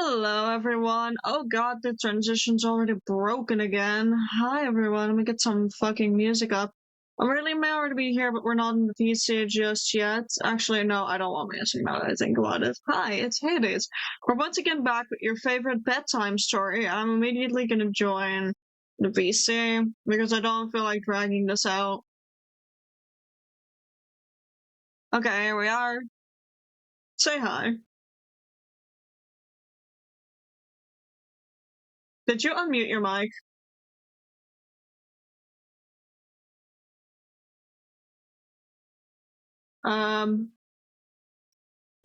Hello, everyone. Oh god, the transition's already broken again. Hi, everyone. Let me get some fucking music up. I'm really mad to be here, but we're not in the PC just yet. Actually, no, I don't want music now that I think about it. Hi, it's Hades. We're once again back with your favorite bedtime story. I'm immediately gonna join the PC because I don't feel like dragging this out. Okay, here we are. Say hi. Did you unmute your mic? Hold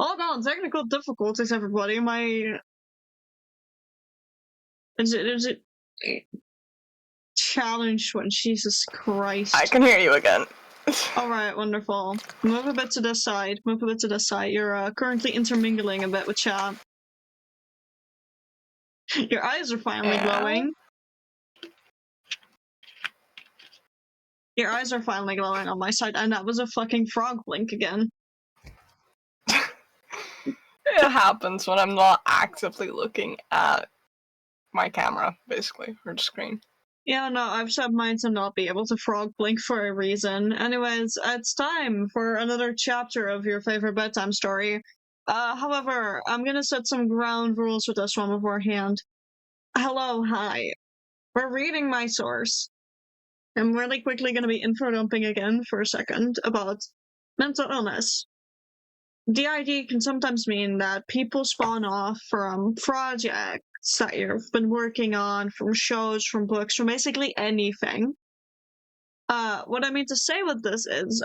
on, technical difficulties, everybody. Is it challenge one? Jesus Christ. I can hear you again. Alright, wonderful. Move a bit to this side. Move a bit to this side. You're currently intermingling a bit with chat. Your eyes are finally glowing. Your eyes are finally glowing on my side, and that was a fucking frog blink again. It happens when I'm not actively looking at my camera, basically, or the screen. Yeah, no, I've set mine to not be able to frog blink for a reason. Anyways, it's time for another chapter of your favorite bedtime story. However, I'm gonna set some ground rules with this one beforehand. Hello, hi. We're reading my source. I'm really quickly gonna be info dumping again for a second about mental illness. DID can sometimes mean that people spawn off from projects that you've been working on, from shows, from books, from basically anything. What I mean to say with this is,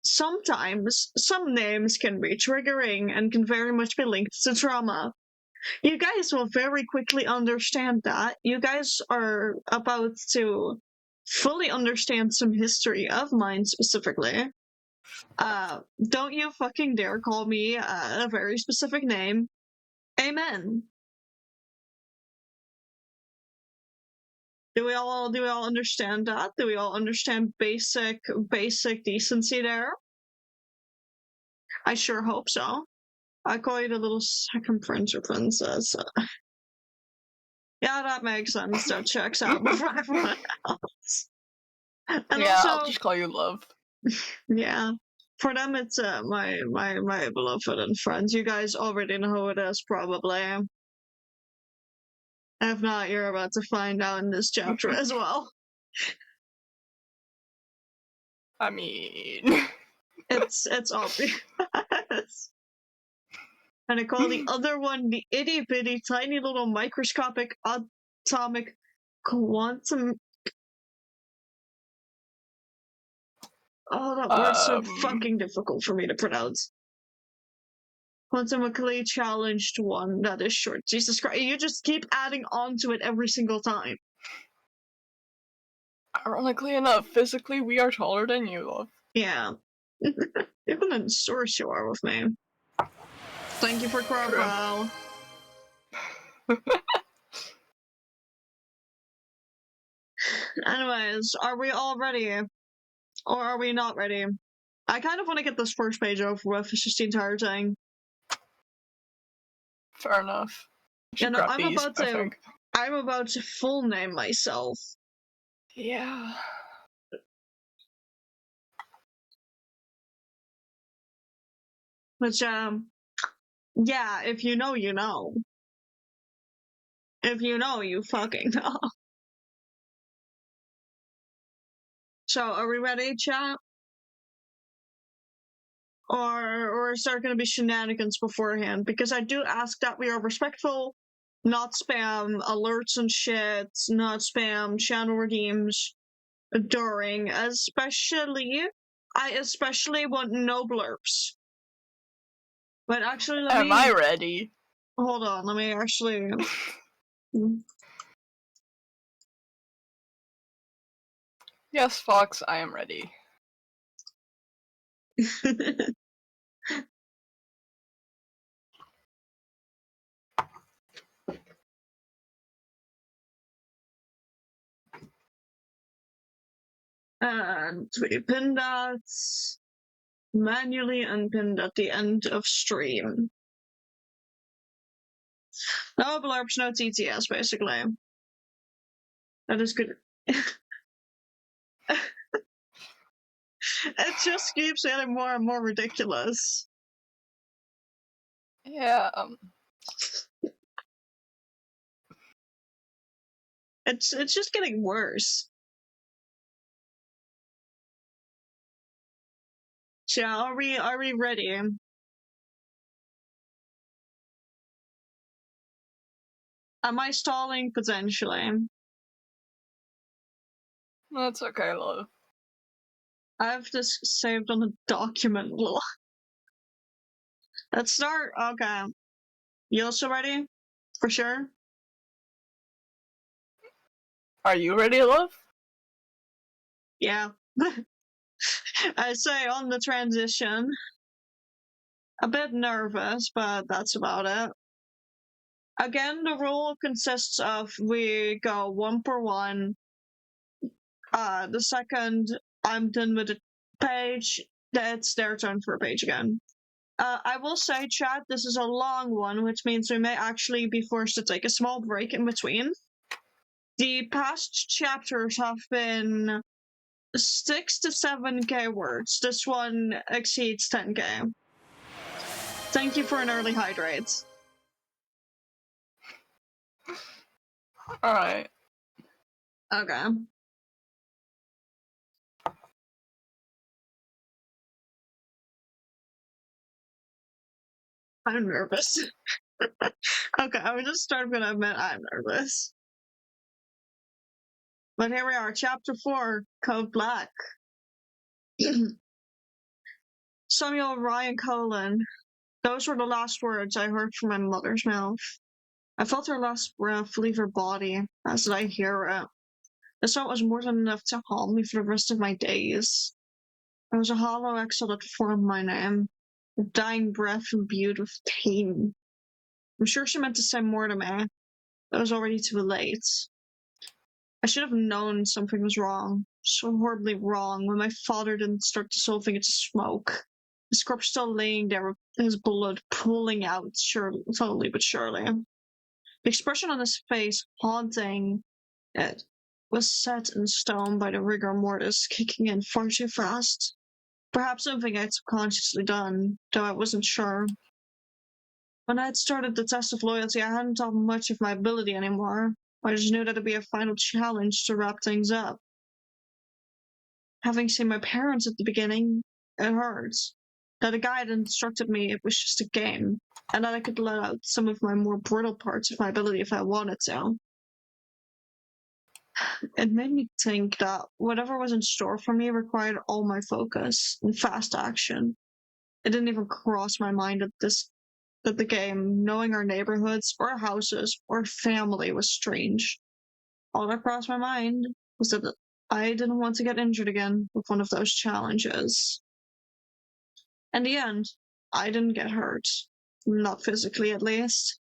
sometimes some names can be triggering and can very much be linked to trauma. You guys will very quickly understand that. You guys are about to fully understand some history of mine specifically. Don't you fucking dare call me a very specific name. Amen. Do we all understand that? Do we all understand basic decency there? I sure hope so. I call you the little second prince or princess. Yeah, that makes sense. That checks out for everyone else. And yeah, also, I'll just call you Love. Yeah, for them it's my beloved and friends. You guys already know who it is, probably. If not, you're about to find out in this chapter as well. I mean, It's obvious. And I call the other one the itty bitty tiny little microscopic atomic quantum. Oh, that word's so fucking difficult for me to pronounce. Quantumically challenged one that is short. Jesus Christ, you just keep adding on to it every single time. Ironically enough, physically we are taller than you, Love. Yeah. Even in source you are with me. Thank you for Corporal. Anyways, are we all ready? Or are we not ready? I kind of want to get this first page over with. It's just the entire thing. Fair enough. You know, I'm about to full name myself. Yeah. Which, yeah, if you know, you know. If you know, you fucking know. So, are we ready, chat? Or is there going to be shenanigans beforehand? Because I do ask that we are respectful, not spam alerts and shit, not spam channel redeems during, I especially want no blurps. But actually, Am I ready? Hold on, let me actually... Yes, Fox, I am ready. And we pin that manually unpinned at the end of stream. No blurbs, no TTS, basically. That is good. It just keeps getting more and more ridiculous. Yeah. It's just getting worse. So yeah, are we ready? Am I stalling potentially? That's okay, love. I have this saved on a document. Let's start. Okay. You also ready? For sure? Are you ready, love? Yeah. I say on the transition. A bit nervous, but that's about it. Again, the rule consists of we go one per one. The second I'm done with the page, it's their turn for a page again. I will say, chat, this is a long one, which means we may actually be forced to take a small break in between. The past chapters have been 6 to 7k words. This one exceeds 10k. Thank you for an early hydrate. Alright. Okay. I'm nervous. Okay, I'm just gonna admit I'm nervous. But here we are, chapter 4, Code Black. Samuel Ryan Colon. Those were the last words I heard from my mother's mouth. I felt her last breath leave her body as I hear it. The thought was more than enough to haunt me for the rest of my days. It was a hollow exhale that formed my name, a dying breath imbued with pain. I'm sure she meant to say more to me, but it was already too late. I should have known something was wrong, so horribly wrong, when my father didn't start dissolving into smoke. His corpse still laying there with his blood pooling out, slowly but surely. The expression on his face, haunting it, was set in stone by the rigor mortis kicking in far too fast. Perhaps something I'd subconsciously done, though I wasn't sure. When I had started the test of loyalty, I hadn't thought much of my ability anymore. I just knew that it'd be a final challenge to wrap things up. Having seen my parents at the beginning, it hurts. That a guide instructed me it was just a game, and that I could let out some of my more brittle parts of my ability if I wanted to. It made me think that whatever was in store for me required all my focus and fast action. It didn't even cross my mind that the game, knowing our neighborhoods, or houses, or family was strange. All that crossed my mind was that I didn't want to get injured again with one of those challenges. In the end, I didn't get hurt. Not physically, at least.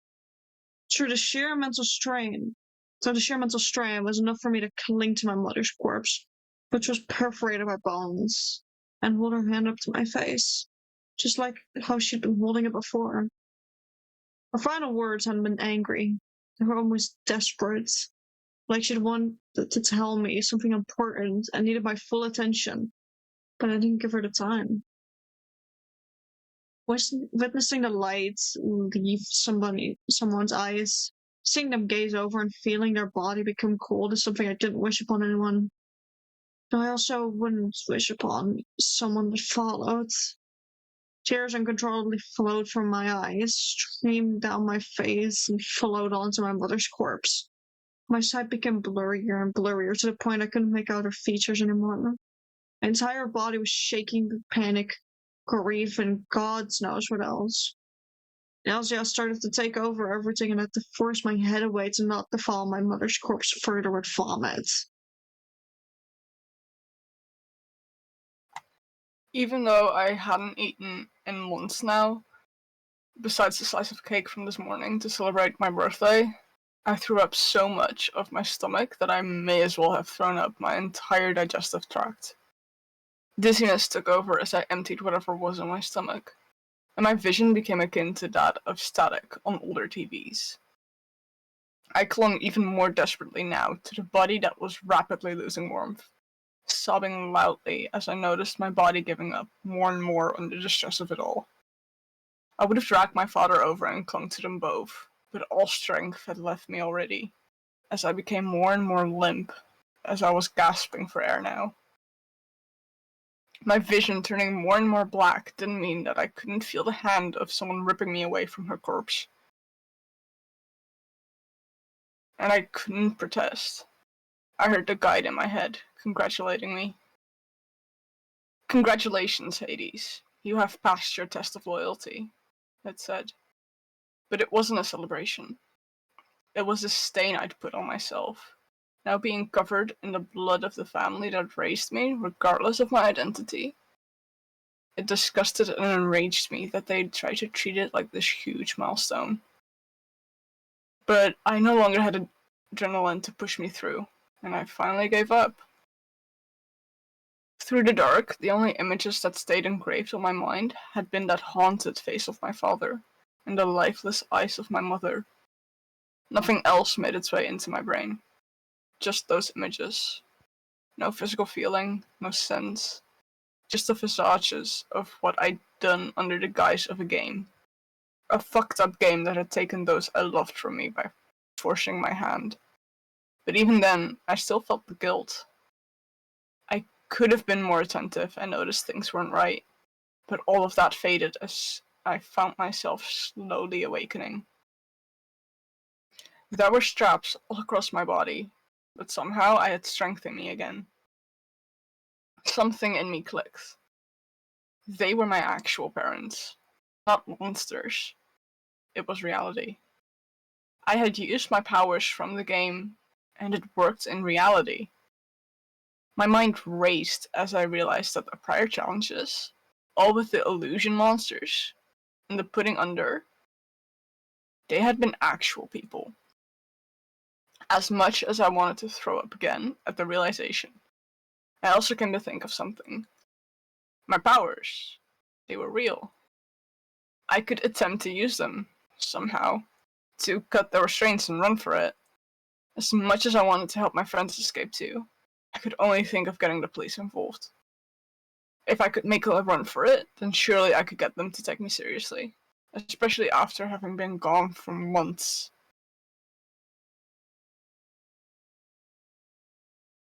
The sheer mental strain was enough for me to cling to my mother's corpse, which was perforated by bones, and hold her hand up to my face, just like how she'd been holding it before. Her final words hadn't been angry. They were almost desperate, like she'd wanted to tell me something important and needed my full attention, but I didn't give her the time. Witnessing the lights leave someone's eyes, seeing them gaze over and feeling their body become cold is something I didn't wish upon anyone. Though I also wouldn't wish upon someone that followed. Tears uncontrollably flowed from my eyes, streamed down my face, and flowed onto my mother's corpse. My sight became blurrier and blurrier to the point I couldn't make out her features anymore. My entire body was shaking with panic, grief, and God knows what else. Nausea started to take over everything, and I had to force my head away to not defile my mother's corpse further with vomit. Even though I hadn't eaten in months now, besides the slice of cake from this morning to celebrate my birthday, I threw up so much of my stomach that I may as well have thrown up my entire digestive tract. Dizziness took over as I emptied whatever was in my stomach, and my vision became akin to that of static on older TVs. I clung even more desperately now to the body that was rapidly losing warmth, sobbing loudly as I noticed my body giving up more and more under the stress of it all. I would have dragged my father over and clung to them both, but all strength had left me already, as I became more and more limp, as I was gasping for air now. My vision turning more and more black didn't mean that I couldn't feel the hand of someone ripping me away from her corpse. And I couldn't protest. I heard the guide in my head, congratulating me. "Congratulations, Hades. You have passed your test of loyalty," it said. But it wasn't a celebration. It was a stain I'd put on myself, now being covered in the blood of the family that raised me, regardless of my identity. It disgusted and enraged me that they'd try to treat it like this huge milestone. But I no longer had adrenaline to push me through, and I finally gave up. Through the dark, the only images that stayed engraved on my mind had been that haunted face of my father and the lifeless eyes of my mother. Nothing else made its way into my brain. Just those images. No physical feeling, no sense. Just the visages of what I'd done under the guise of a game. A fucked up game that had taken those I loved from me by forcing my hand. But even then, I still felt the guilt. I could have been more attentive and noticed things weren't right, but all of that faded as I found myself slowly awakening. There were straps all across my body, but somehow I had strength in me again. Something in me clicked. They were my actual parents, not monsters. It was reality. I had used my powers from the game, and it worked in reality. My mind raced as I realized that the prior challenges, all with the illusion monsters and the putting under, they had been actual people. As much as I wanted to throw up again at the realization, I also came to think of something. My powers, they were real. I could attempt to use them, somehow, to cut the restraints and run for it. As much as I wanted to help my friends escape too, I could only think of getting the police involved. If I could make a run for it, then surely I could get them to take me seriously, especially after having been gone for months.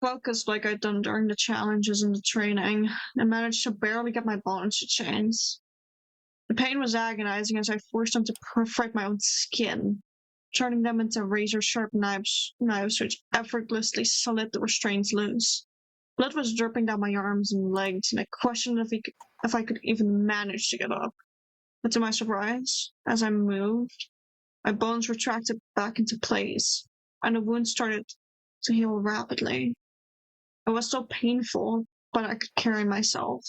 Focused like I'd done during the challenges and the training, and managed to barely get my bones to chains. The pain was agonizing as I forced them to perforate my own skin, turning them into razor-sharp knives which effortlessly slit the restraints loose. Blood was dripping down my arms and legs, and I questioned if I could even manage to get up. But to my surprise, as I moved, my bones retracted back into place, and the wound started to heal rapidly. It was still painful, but I could carry myself,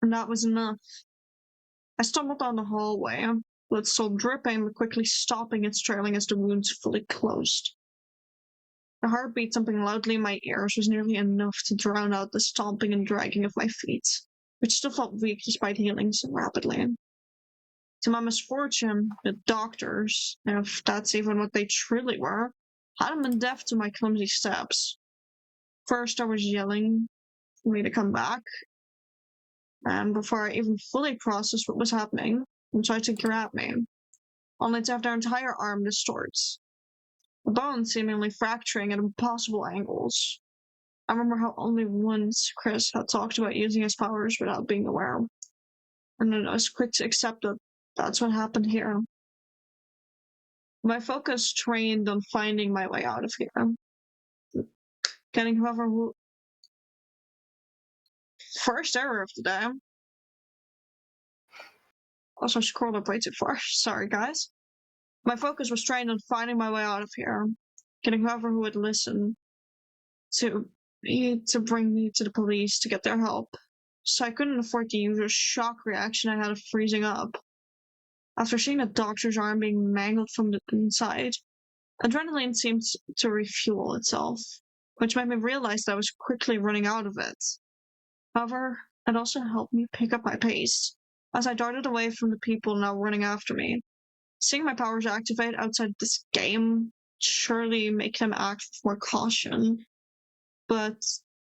and that was enough. I stumbled down the hallway, blood still dripping, but quickly stopping its trailing as the wounds fully closed. The heartbeat thumping loudly in my ears was nearly enough to drown out the stomping and dragging of my feet, which still felt weak despite healing so rapidly. To my misfortune, the doctors, if that's even what they truly were, hadn't been deaf to my clumsy steps. First, I was yelling for me to come back, and before I even fully processed what was happening, they tried to grab me, only to have their entire arm distort, the bone seemingly fracturing at impossible angles. I remember how only once Chris had talked about using his powers without being aware, and then I was quick to accept that that's what happened here. My focus trained on finding my way out of here, getting whoever who. First error of the day. Also scrolled up way too far. Sorry, guys. My focus was trained on finding my way out of here, getting whoever who would listen to bring me to the police to get their help. So I couldn't afford the usual shock reaction I had of freezing up. After seeing the doctor's arm being mangled from the inside, adrenaline seemed to refuel itself, which made me realize that I was quickly running out of it. However, it also helped me pick up my pace, as I darted away from the people now running after me. Seeing my powers activate outside this game surely make him act with more caution. But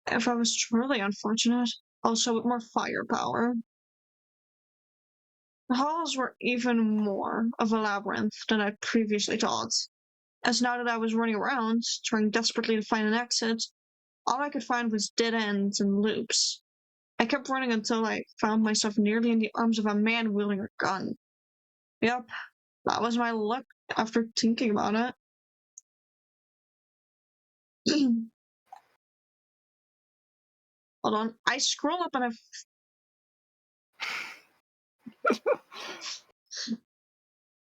if I was truly unfortunate, also with more firepower. The halls were even more of a labyrinth than I'd previously thought, as now that I was running around, trying desperately to find an exit, all I could find was dead ends and loops. I kept running until I found myself nearly in the arms of a man wielding a gun. Yep, that was my luck after thinking about it. Hold on, I scroll up and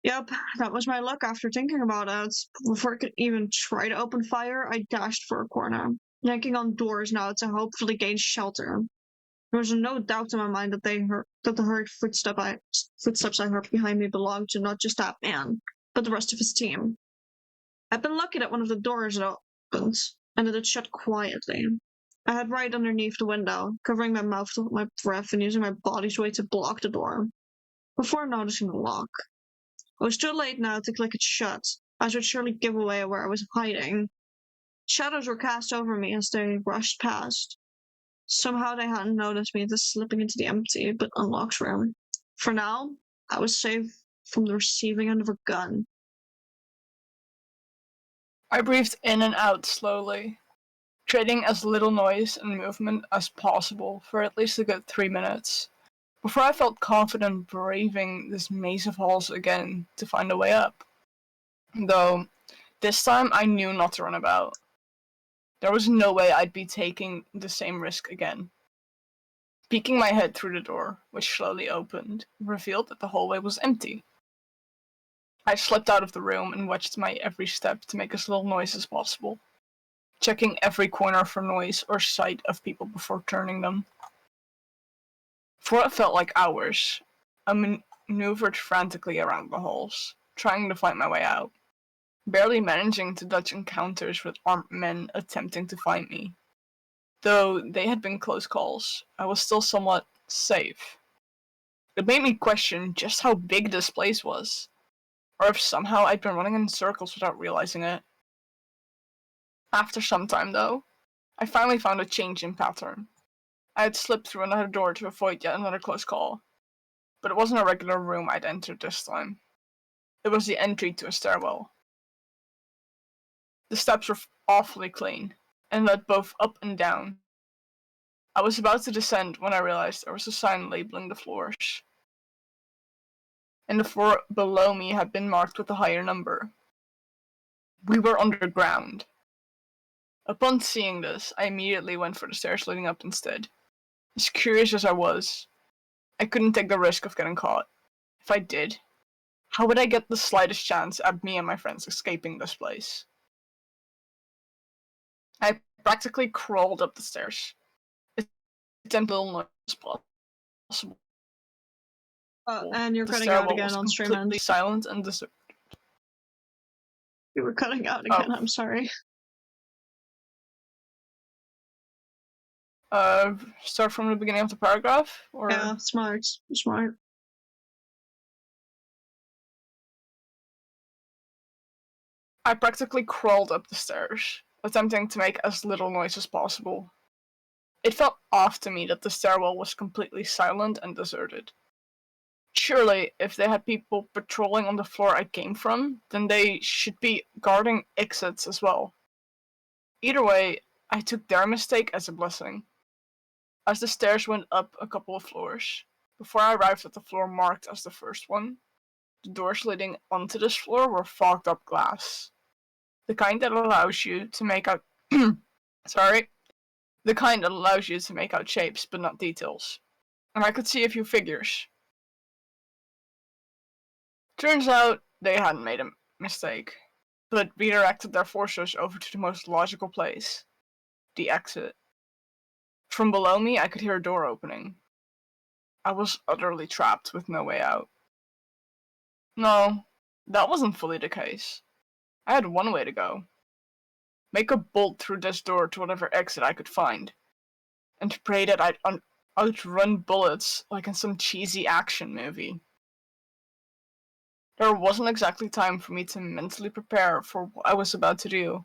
Yep, that was my luck after thinking about it. Before I could even try to open fire, I dashed for a corner, yanking on doors now to hopefully gain shelter. There was no doubt in my mind that the hurried footsteps I heard behind me belonged to not just that man, but the rest of his team. I'd been lucky that one of the doors had opened, and it had shut quietly. I hid right underneath the window, covering my mouth with my breath and using my body's weight to block the door, before noticing the lock. It was too late now to click it shut, as it would surely give away where I was hiding. Shadows were cast over me as they rushed past. Somehow they hadn't noticed me just slipping into the empty but unlocked room. For now, I was safe from the receiving end of a gun. I breathed in and out slowly, creating as little noise and movement as possible for at least a good 3 minutes, before I felt confident braving this maze of halls again to find a way up. Though, this time I knew not to run about. There was no way I'd be taking the same risk again. Peeking my head through the door, which slowly opened, revealed that the hallway was empty. I slipped out of the room and watched my every step to make as little noise as possible, checking every corner for noise or sight of people before turning them. For what felt like hours, I maneuvered frantically around the halls, trying to find my way out, barely managing to dodge encounters with armed men attempting to find me. Though they had been close calls, I was still somewhat safe. It made me question just how big this place was, or if somehow I'd been running in circles without realizing it. After some time, though, I finally found a change in pattern. I had slipped through another door to avoid yet another close call, but it wasn't a regular room I'd entered this time. It was the entry to a stairwell. The steps were awfully clean, and led both up and down. I was about to descend when I realized there was a sign labeling the floors, and the floor below me had been marked with a higher number. We were underground. Upon seeing this, I immediately went for the stairs leading up instead. As curious as I was, I couldn't take the risk of getting caught. If I did, how would I get the slightest chance at me and my friends escaping this place? I practically crawled up the stairs. It's a little noise possible. And you're The cutting out stairwell again was on stream completely end. silent and deserted. You were cutting out again, I'm sorry. Start from the beginning of the paragraph? Or... Yeah, smart. I practically crawled up the stairs, attempting to make as little noise as possible. It felt off to me that the stairwell was completely silent and deserted. Surely, if they had people patrolling on the floor I came from, then they should be guarding exits as well. Either way, I took their mistake as a blessing. As the stairs went up a couple of floors, before I arrived at the floor marked as the first one, the doors leading onto this floor were fogged up glass. The kind that allows you to make out the kind that allows you to make out shapes but not details. And I could see a few figures. Turns out they hadn't made a mistake, but redirected their forces over to the most logical place, the exit. From below me, I could hear a door opening. I was utterly trapped with no way out. No, that wasn't fully the case. I had one way to go. Make a bolt through this door to whatever exit I could find, and pray that I'd outrun bullets like in some cheesy action movie. There wasn't exactly time for me to mentally prepare for what I was about to do,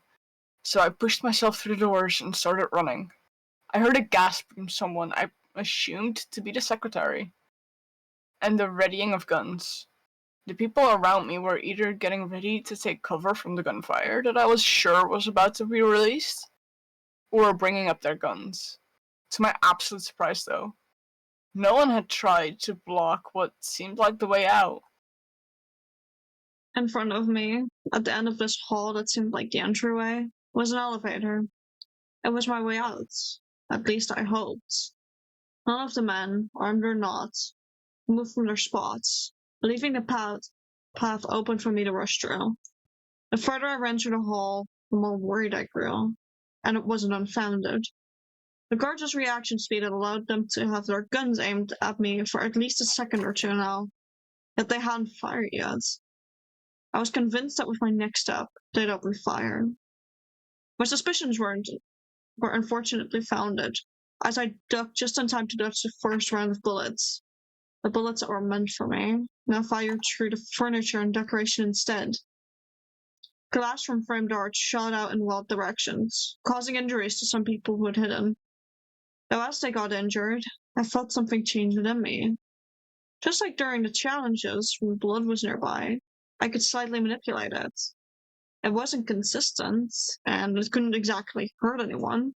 so I pushed myself through the doors and started running. I heard a gasp from someone I assumed to be the secretary, and the readying of guns. The people around me were either getting ready to take cover from the gunfire that I was sure was about to be released, or were bringing up their guns. To my absolute surprise, though, no one had tried to block what seemed like the way out. In front of me, at the end of this hall that seemed like the entryway, was an elevator. It was my way out. At least I hoped. None of the men, armed or not, moved from their spots, leaving the path open for me to rush through. The further I ran through the hall, the more worried I grew, and it wasn't unfounded. The guards' reaction speed had allowed them to have their guns aimed at me for at least a second or two now, yet they hadn't fired yet. I was convinced that with my next step, they'd open fire. My suspicions were unfortunately founded, as I ducked just in time to dodge the first round of bullets. The bullets that were meant for me now fired through the furniture and decoration instead. Glass from frame doors shot out in wild directions, causing injuries to some people who had hidden. Though as they got injured, I felt something change within me. Just like during the challenges when blood was nearby, I could slightly manipulate it. It wasn't consistent, and it couldn't exactly hurt anyone,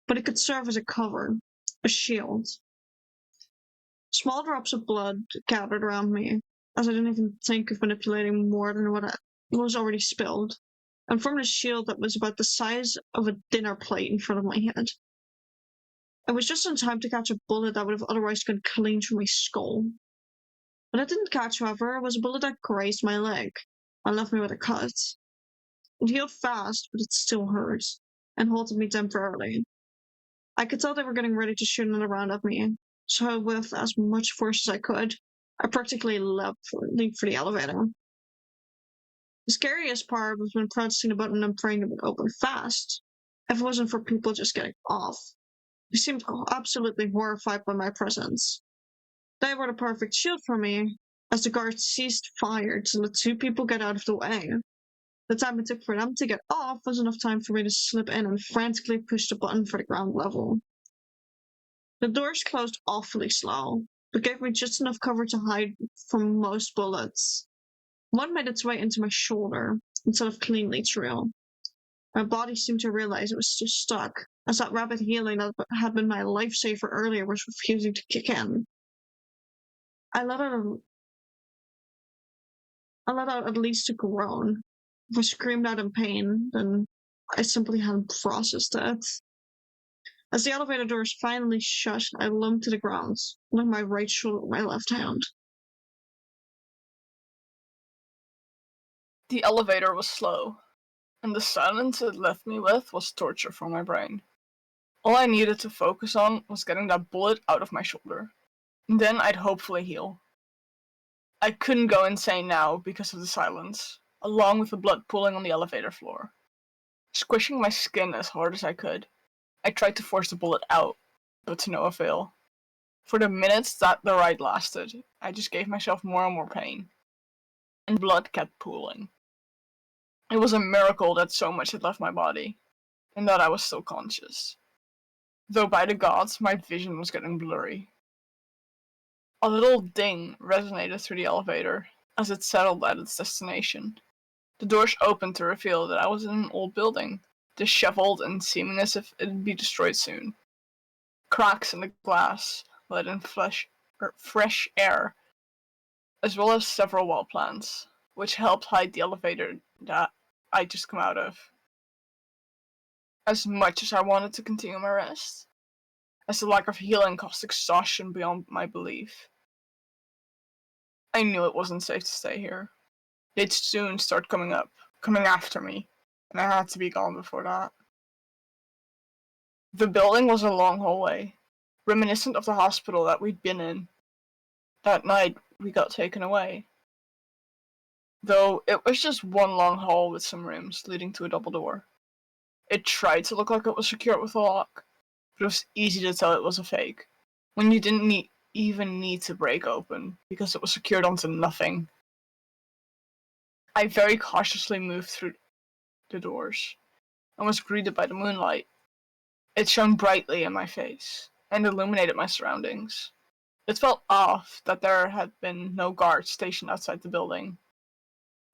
but it could serve as a cover, a shield. Small drops of blood gathered around me, as I didn't even think of manipulating more than what was already spilled, and formed a shield that was about the size of a dinner plate in front of my head. I was just in time to catch a bullet that would have otherwise gone clean through my skull. What I didn't catch, however, was a bullet that grazed my leg and left me with a cut. It healed fast, but it still hurt, and halted me temporarily. I could tell they were getting ready to shoot another round at me, so with as much force as I could, I practically leaped for the elevator. The scariest part was when pressing the button and praying it would open fast, if it wasn't for people just getting off. They seemed absolutely horrified by my presence. They were the perfect shield for me, as the guards ceased fire to let two people get out of the way. The time it took for them to get off was enough time for me to slip in and frantically push the button for the ground level. The doors closed awfully slow, but gave me just enough cover to hide from most bullets. One made its way into my shoulder instead of cleanly through. My body seemed to realize it was still stuck, as that rapid healing that had been my lifesaver earlier was refusing to kick in. I let out at least a groan. If I screamed out in pain, then I simply hadn't processed it. As the elevator doors finally shut, I lumped to the ground, holding my right shoulder with my left hand. The elevator was slow, and the silence it left me with was torture for my brain. All I needed to focus on was getting that bullet out of my shoulder, and then I'd hopefully heal. I couldn't go insane now because of the silence, along with the blood pooling on the elevator floor. Squishing my skin as hard as I could, I tried to force the bullet out, but to no avail. For the minutes that the ride lasted, I just gave myself more and more pain, and blood kept pooling. It was a miracle that so much had left my body, and that I was still conscious. Though by the gods, my vision was getting blurry. A little ding resonated through the elevator as it settled at its destination. The doors opened to reveal that I was in an old building, disheveled and seeming as if it'd be destroyed soon. Cracks in the glass let in fresh air, as well as several wall plants, which helped hide the elevator that I'd just come out of. As much as I wanted to continue my rest, as the lack of healing caused exhaustion beyond my belief, I knew it wasn't safe to stay here. They'd soon start coming after me, and I had to be gone before that. The building was a long hallway, reminiscent of the hospital that we'd been in that night we got taken away. Though it was just one long hall with some rooms leading to a double door. It tried to look like it was secured with a lock, but it was easy to tell it was a fake, when you didn't even need to break open, because it was secured onto nothing. I very cautiously moved through the doors and was greeted by the moonlight. It shone brightly in my face and illuminated my surroundings. It felt off that there had been no guards stationed outside the building,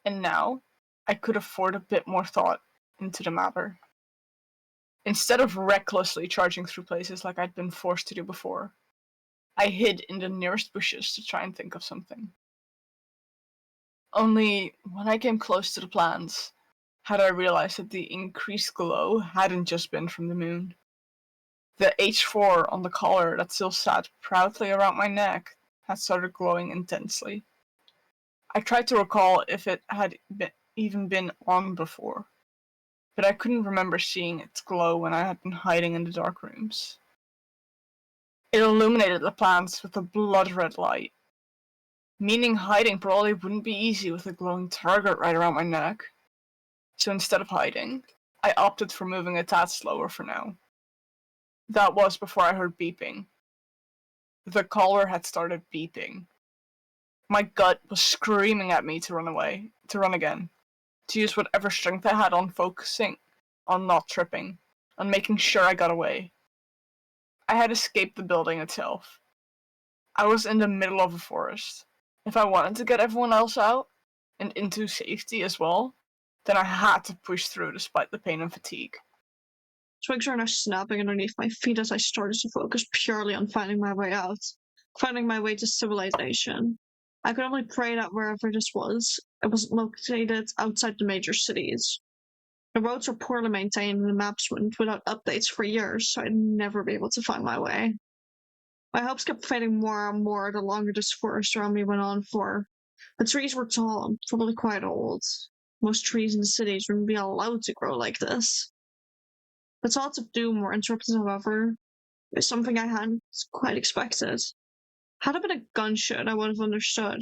and now I could afford a bit more thought into the matter. Instead of recklessly charging through places like I'd been forced to do before, I hid in the nearest bushes to try and think of something. Only when I came close to the plans had I realized that the increased glow hadn't just been from the moon. The H4 on the collar that still sat proudly around my neck had started glowing intensely. I tried to recall if it had even been on before, but I couldn't remember seeing its glow when I had been hiding in the dark rooms. It illuminated the plants with a blood-red light, meaning hiding probably wouldn't be easy with a glowing target right around my neck. So instead of hiding, I opted for moving a tad slower for now. That was before I heard beeping. The collar had started beeping. My gut was screaming at me to run away, to run again, to use whatever strength I had on focusing on not tripping, on making sure I got away. I had escaped the building itself. I was in the middle of a forest. If I wanted to get everyone else out, and into safety as well, then I had to push through despite the pain and fatigue. Twigs are now snapping underneath my feet as I started to focus purely on finding my way out, finding my way to civilization. I could only pray that wherever this was, it wasn't located outside the major cities. The roads were poorly maintained and the maps went without updates for years, so I'd never be able to find my way. My hopes kept fading more and more the longer this forest around me went on for. The trees were tall and probably quite old. Most trees in the cities wouldn't be allowed to grow like this. The thoughts of doom were interrupted, however, by something I hadn't quite expected. Had it been a gunshot, I would have understood,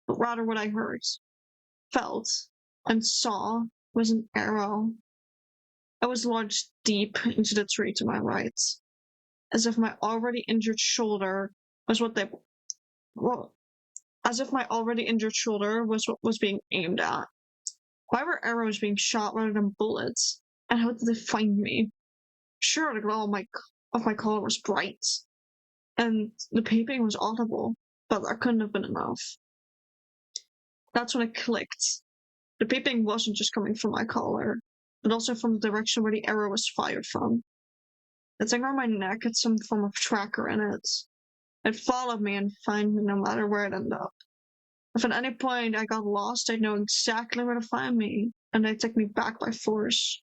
but rather what I heard, felt, and saw was an arrow. I was lodged deep into the tree to my right, as if my already injured shoulder was what was being aimed at. Why were arrows being shot rather than bullets? And how did they find me? Sure, the glow of my collar was bright, and the peeping was audible, but that couldn't have been enough. That's when it clicked. The peeping wasn't just coming from my collar, but also from the direction where the arrow was fired from. The thing around my neck had some form of tracker in it. It followed me and found me no matter where it ended up. If at any point I got lost, I'd know exactly where to find me, and they'd take me back by force.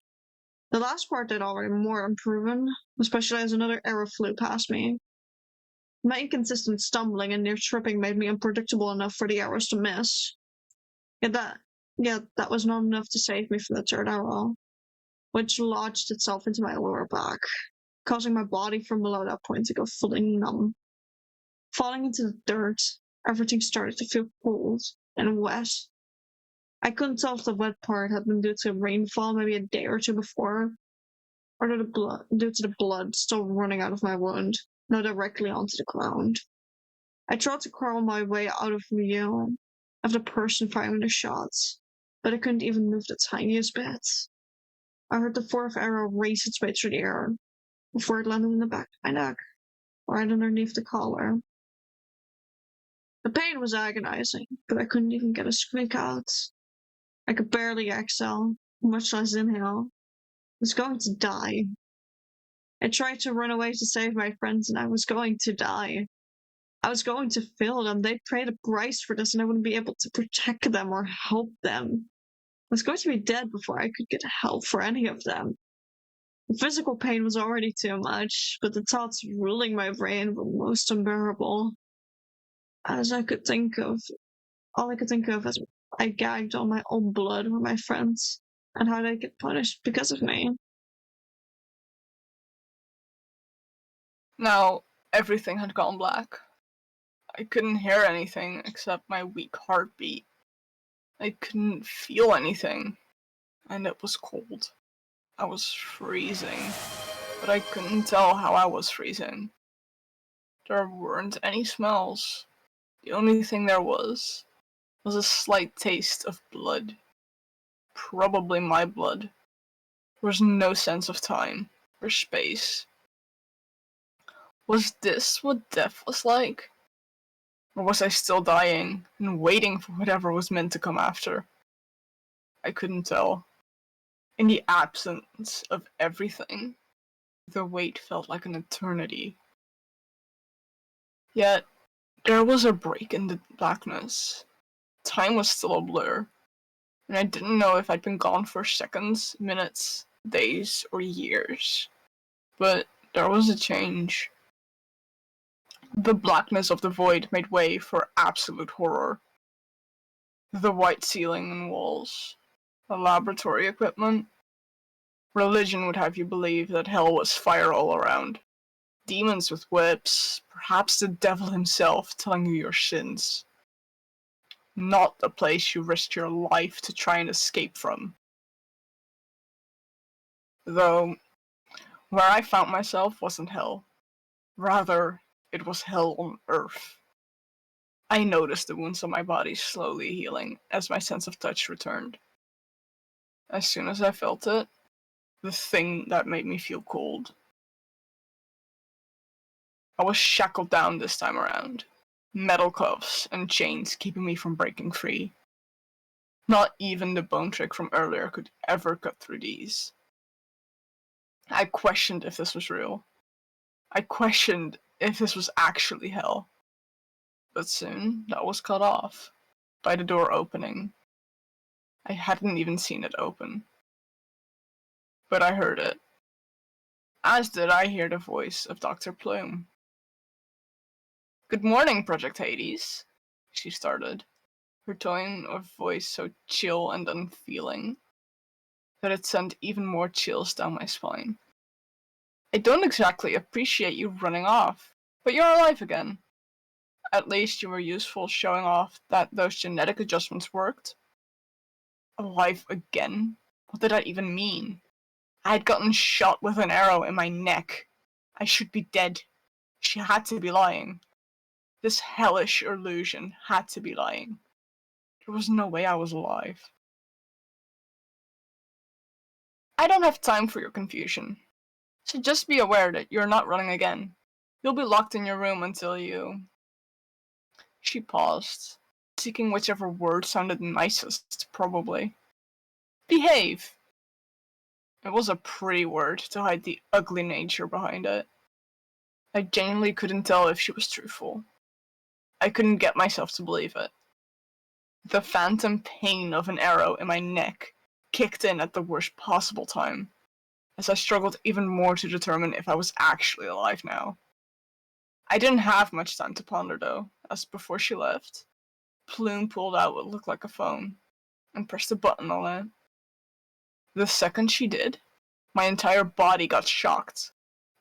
The last part I'd already more unproven, especially as another arrow flew past me. My inconsistent stumbling and near tripping made me unpredictable enough for the arrows to miss. Yet that was not enough to save me from the third arrow, which lodged itself into my lower back, causing my body from below that point to go fully numb. Falling into the dirt, everything started to feel cold and wet. I couldn't tell if the wet part had been due to rainfall maybe a day or two before, or due to the blood still running out of my wound, not directly onto the ground. I tried to crawl my way out of view of the person firing the shots, but I couldn't even move the tiniest bit. I heard the fourth arrow race its way through the air before it landed in the back of my neck, right underneath the collar. The pain was agonizing, but I couldn't even get a squeak out. I could barely exhale, much less inhale. I was going to die. I tried to run away to save my friends, and I was going to die. I was going to fail them. They'd paid a price for this, and I wouldn't be able to protect them or help them. I was going to be dead before I could get help for any of them. The physical pain was already too much, but the thoughts ruling my brain were most unbearable. All I could think of as I gagged on my own blood were my friends, and how they'd get punished because of me. Now, everything had gone black. I couldn't hear anything except my weak heartbeat. I couldn't feel anything, and it was cold. I was freezing, but I couldn't tell how I was freezing. There weren't any smells. The only thing there was was a slight taste of blood. Probably my blood. There was no sense of time or space. Was this what death was like? Or was I still dying and waiting for whatever was meant to come after? I couldn't tell. In the absence of everything, the wait felt like an eternity. Yet, there was a break in the blackness. Time was still a blur, and I didn't know if I'd been gone for seconds, minutes, days, or years. But there was a change. The blackness of the void made way for absolute horror. The white ceiling and walls, the laboratory equipment. Religion would have you believe that hell was fire all around. Demons with whips, perhaps the devil himself telling you your sins. Not a place you risked your life to try and escape from. Though, where I found myself wasn't hell. Rather, it was hell on earth. I noticed the wounds on my body slowly healing as my sense of touch returned. As soon as I felt it, the thing that made me feel cold. I was shackled down this time around. Metal cuffs and chains keeping me from breaking free. Not even the bone trick from earlier could ever cut through these. I questioned if this was real. I questioned if this was actually hell. But soon, that was cut off by the door opening. I hadn't even seen it open. But I heard it. As did I hear the voice of Dr. Plume. "Good morning, Project Hades," she started, her tone of voice so chill and unfeeling that it sent even more chills down my spine. "I don't exactly appreciate you running off, but you're alive again. At least you were useful showing off that those genetic adjustments worked." Alive again? What did that even mean? I had gotten shot with an arrow in my neck. I should be dead. She had to be lying. This hellish illusion had to be lying. There was no way I was alive. "I don't have time for your confusion. So just be aware that you're not running again. You'll be locked in your room until you..." She paused, seeking whichever word sounded nicest, probably. "Behave." It was a pretty word to hide the ugly nature behind it. I genuinely couldn't tell if she was truthful. I couldn't get myself to believe it. The phantom pain of an arrow in my neck kicked in at the worst possible time, as I struggled even more to determine if I was actually alive now. I didn't have much time to ponder though, as before she left, Plume pulled out what looked like a phone and pressed a button on it. The second she did, my entire body got shocked.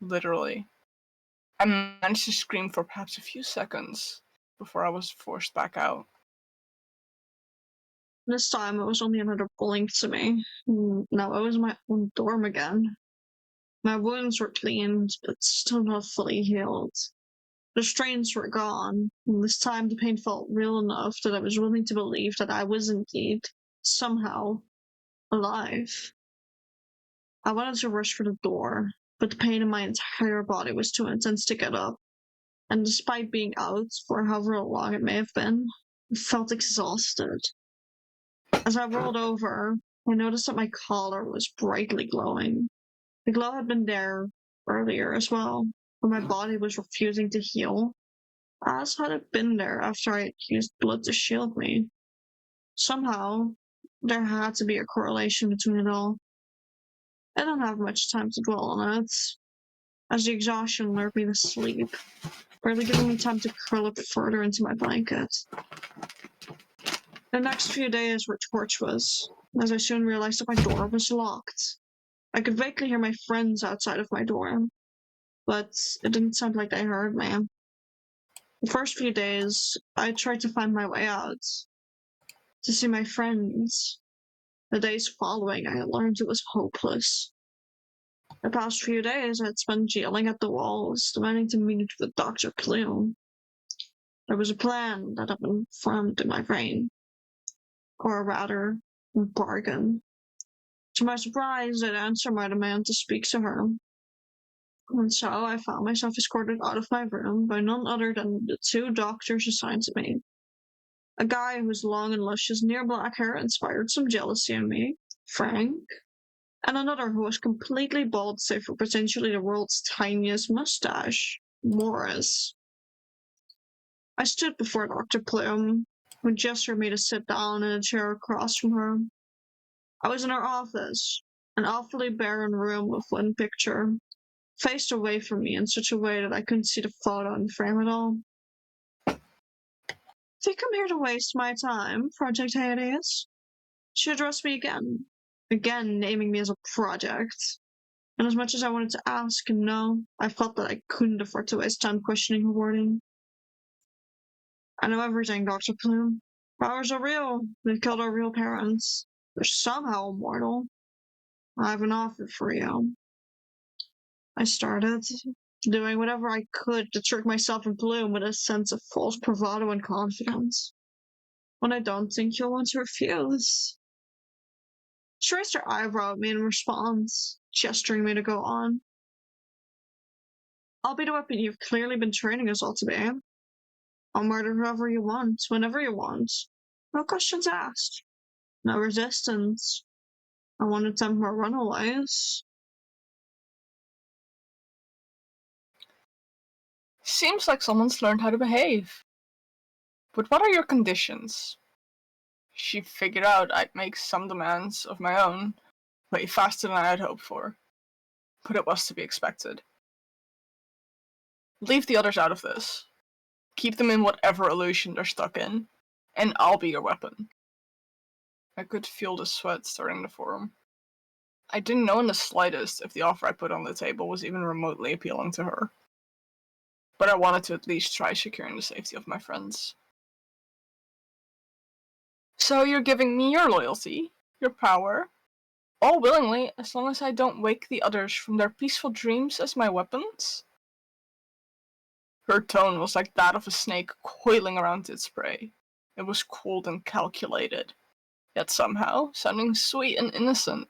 Literally. I managed to scream for perhaps a few seconds before I was forced back out. This time it was only another blink to me. Now I was in my own dorm again. My wounds were cleaned, but still not fully healed. The strains were gone, and this time the pain felt real enough that I was willing to believe that I was indeed, somehow, alive. I wanted to rush for the door, but the pain in my entire body was too intense to get up, and despite being out for however long it may have been, I felt exhausted. As I rolled over, I noticed that my collar was brightly glowing. The glow had been there earlier as well, but my body was refusing to heal, as had it been there after I had used blood to shield me. Somehow, there had to be a correlation between it all. I don't have much time to dwell on it, as the exhaustion lured me to sleep, barely giving me time to curl up further into my blanket. The next few days were tortuous, as I soon realized that my door was locked. I could vaguely hear my friends outside of my dorm, but it didn't sound like they heard me. The first few days, I tried to find my way out, to see my friends. The days following, I learned it was hopeless. The past few days, I had spent yelling at the walls, demanding to meet with Dr. Plume. There was a plan that had been formed in my brain, or rather, bargain. To my surprise, they'd answer my demand to speak to her. And so I found myself escorted out of my room by none other than the two doctors assigned to me. A guy whose long and luscious near black hair inspired some jealousy in me, Frank, and another who was completely bald save for potentially the world's tiniest mustache, Morris. I stood before Dr. Plume, who gestured me to sit down in a chair across from her. I was in her office, an awfully barren room with one picture, faced away from me in such a way that I couldn't see the photo in the frame at all. If you come here to waste my time, Project Hades? She addressed me again naming me as a project. And as much as I wanted to ask and know, I felt that I couldn't afford to waste time questioning her wording. I know everything, Dr. Plume. Powers are real. They killed our real parents. They're somehow immortal. I have an offer for you. I started, doing whatever I could to trick myself and Bloom with a sense of false bravado and confidence. When I don't think you'll want to refuse. She raised her eyebrow at me in response, gesturing me to go on. I'll be the weapon you've clearly been training us all to be. I'll murder whoever you want, whenever you want. No questions asked. No resistance. I want to tempt more runaways. Seems like someone's learned how to behave. But what are your conditions? She figured out I'd make some demands of my own way faster than I had hoped for. But it was to be expected. Leave the others out of this. Keep them in whatever illusion they're stuck in, and I'll be your weapon. I could feel the sweat starting to form. I didn't know in the slightest if the offer I put on the table was even remotely appealing to her. But I wanted to at least try securing the safety of my friends. So you're giving me your loyalty, your power, all willingly as long as I don't wake the others from their peaceful dreams as my weapons? Her tone was like that of a snake coiling around its prey. It was cold and calculated, yet somehow sounding sweet and innocent.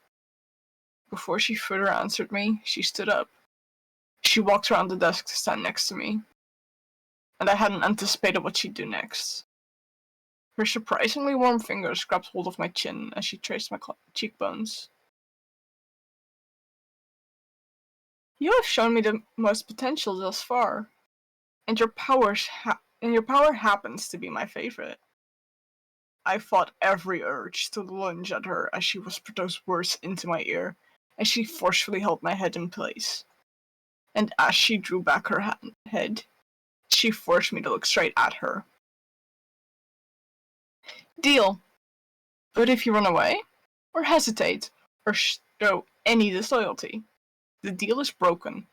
Before she further answered me, she stood up. She walked around the desk to stand next to me, and I hadn't anticipated what she'd do next. Her surprisingly warm fingers grabbed hold of my chin as she traced my cheekbones. You have shown me the most potential thus far, and your power happens to be my favorite. I fought every urge to lunge at her as she whispered those words into my ear, as she forcefully held my head in place. And as she drew back her head, she forced me to look straight at her. Deal. But if you run away, or hesitate, or show any disloyalty, the deal is broken.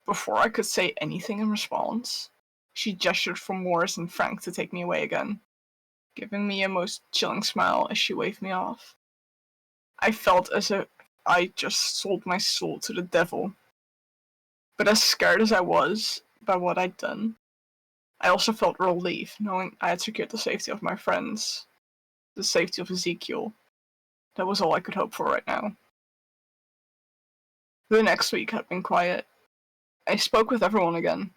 Before I could say anything in response, she gestured for Morris and Frank to take me away again, giving me a most chilling smile as she waved me off. I felt as if I just sold my soul to the devil. But as scared as I was by what I'd done, I also felt relief knowing I had secured the safety of my friends, the safety of Ezekiel. That was all I could hope for right now. The next week had been quiet. I spoke with everyone again,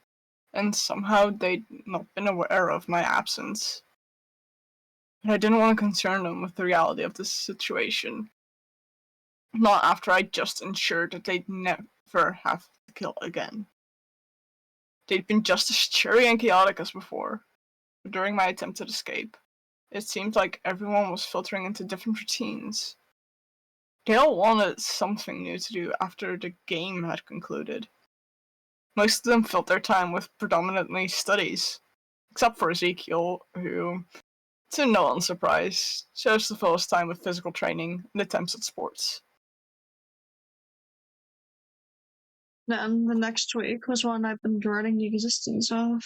and somehow they'd not been aware of my absence. But I didn't want to concern them with the reality of this situation. Not after I'd just ensured that they'd never have to kill again. They'd been just as cheery and chaotic as before, but during my attempted escape, it seemed like everyone was filtering into different routines. They all wanted something new to do after the game had concluded. Most of them filled their time with predominantly studies, except for Ezekiel, who, to no one's surprise, chose to fill his time with physical training and attempts at sports. Then the next week was one I've been dreading the existence of.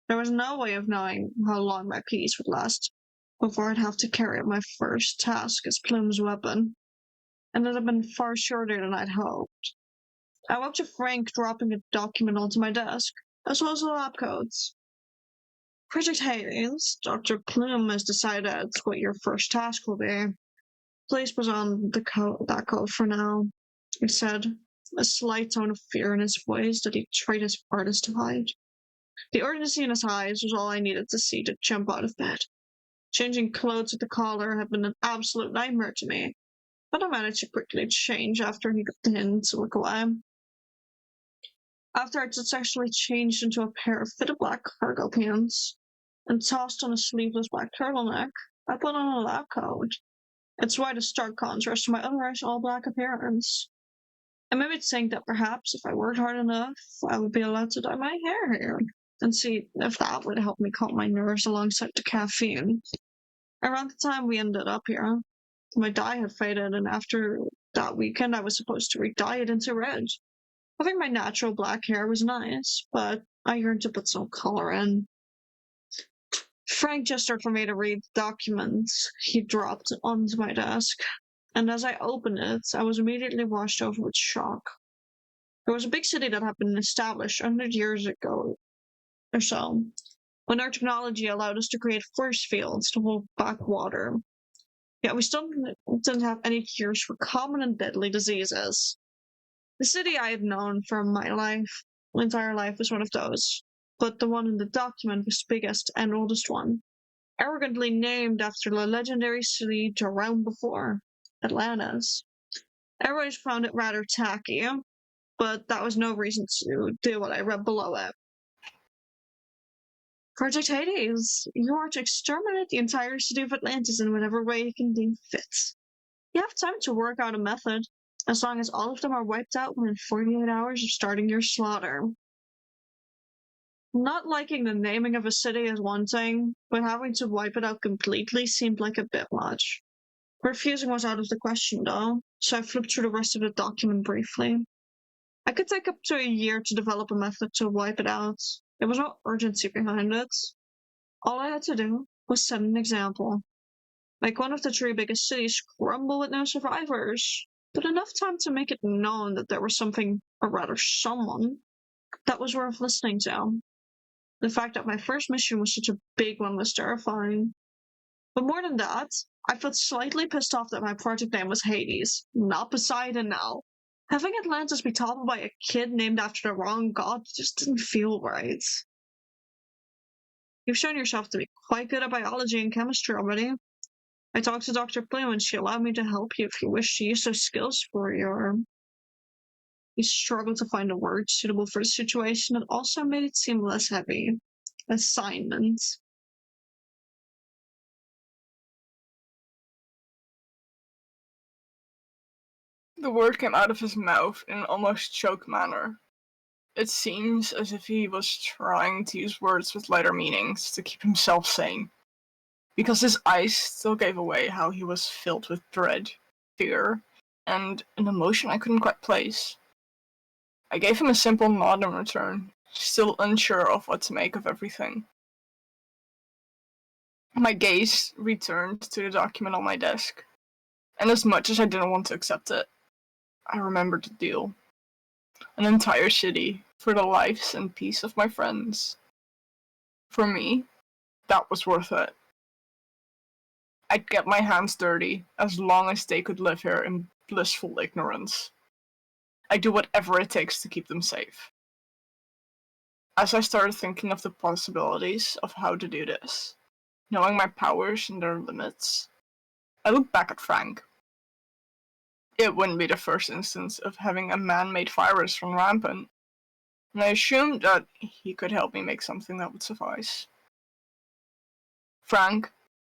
There was no way of knowing how long my peace would last before I'd have to carry out my first task as Plume's weapon, and it had been far shorter than I'd hoped. I woke to Frank dropping a document onto my desk, as well as the lab codes. Project Hades, Dr. Plume has decided what your first task will be. Please put on that coat for now, he said, a slight tone of fear in his voice that he tried his hardest to hide. The urgency in his eyes was all I needed to see to jump out of bed. Changing clothes at the collar had been an absolute nightmare to me, but I managed to quickly change after he got the hint to look away. After I'd successfully changed into a pair of fitted black cargo pants and tossed on a sleeveless black turtleneck, I put on a lab coat. It's quite a stark contrast to my otherwise all-black appearance. I made me think that perhaps if I worked hard enough, I would be allowed to dye my hair here, and see if that would help me calm my nerves alongside the caffeine. Around the time we ended up here, my dye had faded, and after that weekend I was supposed to re-dye it into red. Having my natural black hair was nice, but I yearned to put some color in. Frank gestured for me to read the document he dropped onto my desk, and as I opened it, I was immediately washed over with shock. There was a big city that had been established 100 years ago or so, when our technology allowed us to create force fields to hold back water. Yet we still didn't have any cures for common and deadly diseases. The city I had known for my entire life was one of those, but the one in the document was the biggest and oldest one, arrogantly named after the legendary city to realm before, Atlantis. I always found it rather tacky, but that was no reason to do what I read below it. Project Hades, you are to exterminate the entire city of Atlantis in whatever way you can deem fit. You have time to work out a method, as long as all of them are wiped out within 48 hours of starting your slaughter. Not liking the naming of a city is one thing, but having to wipe it out completely seemed like a bit much. Refusing was out of the question, though, so I flipped through the rest of the document briefly. I could take up to a year to develop a method to wipe it out. There was no urgency behind it. All I had to do was set an example. Make one of the 3 biggest cities crumble with no survivors, but enough time to make it known that there was something, or rather someone, that was worth listening to. The fact that my first mission was such a big one was terrifying. But more than that, I felt slightly pissed off that my project name was Hades, not Poseidon now. Having Atlantis be toppled by a kid named after the wrong god just didn't feel right. You've shown yourself to be quite good at biology and chemistry already. I talked to Dr. Plume and she allowed me to help you if you wish to use those skills for your... He struggled to find a word suitable for the situation that also made it seem less heavy. Assignment. The word came out of his mouth in an almost choked manner. It seems as if he was trying to use words with lighter meanings to keep himself sane, because his eyes still gave away how he was filled with dread, fear, and an emotion I couldn't quite place. I gave him a simple nod in return, still unsure of what to make of everything. My gaze returned to the document on my desk, and as much as I didn't want to accept it, I remembered the deal. An entire city for the lives and peace of my friends. For me, that was worth it. I'd get my hands dirty as long as they could live here in blissful ignorance. I'd do whatever it takes to keep them safe. As I started thinking of the possibilities of how to do this, knowing my powers and their limits, I looked back at Frank. It wouldn't be the first instance of having a man-made virus run rampant, and I assumed that he could help me make something that would suffice. Frank,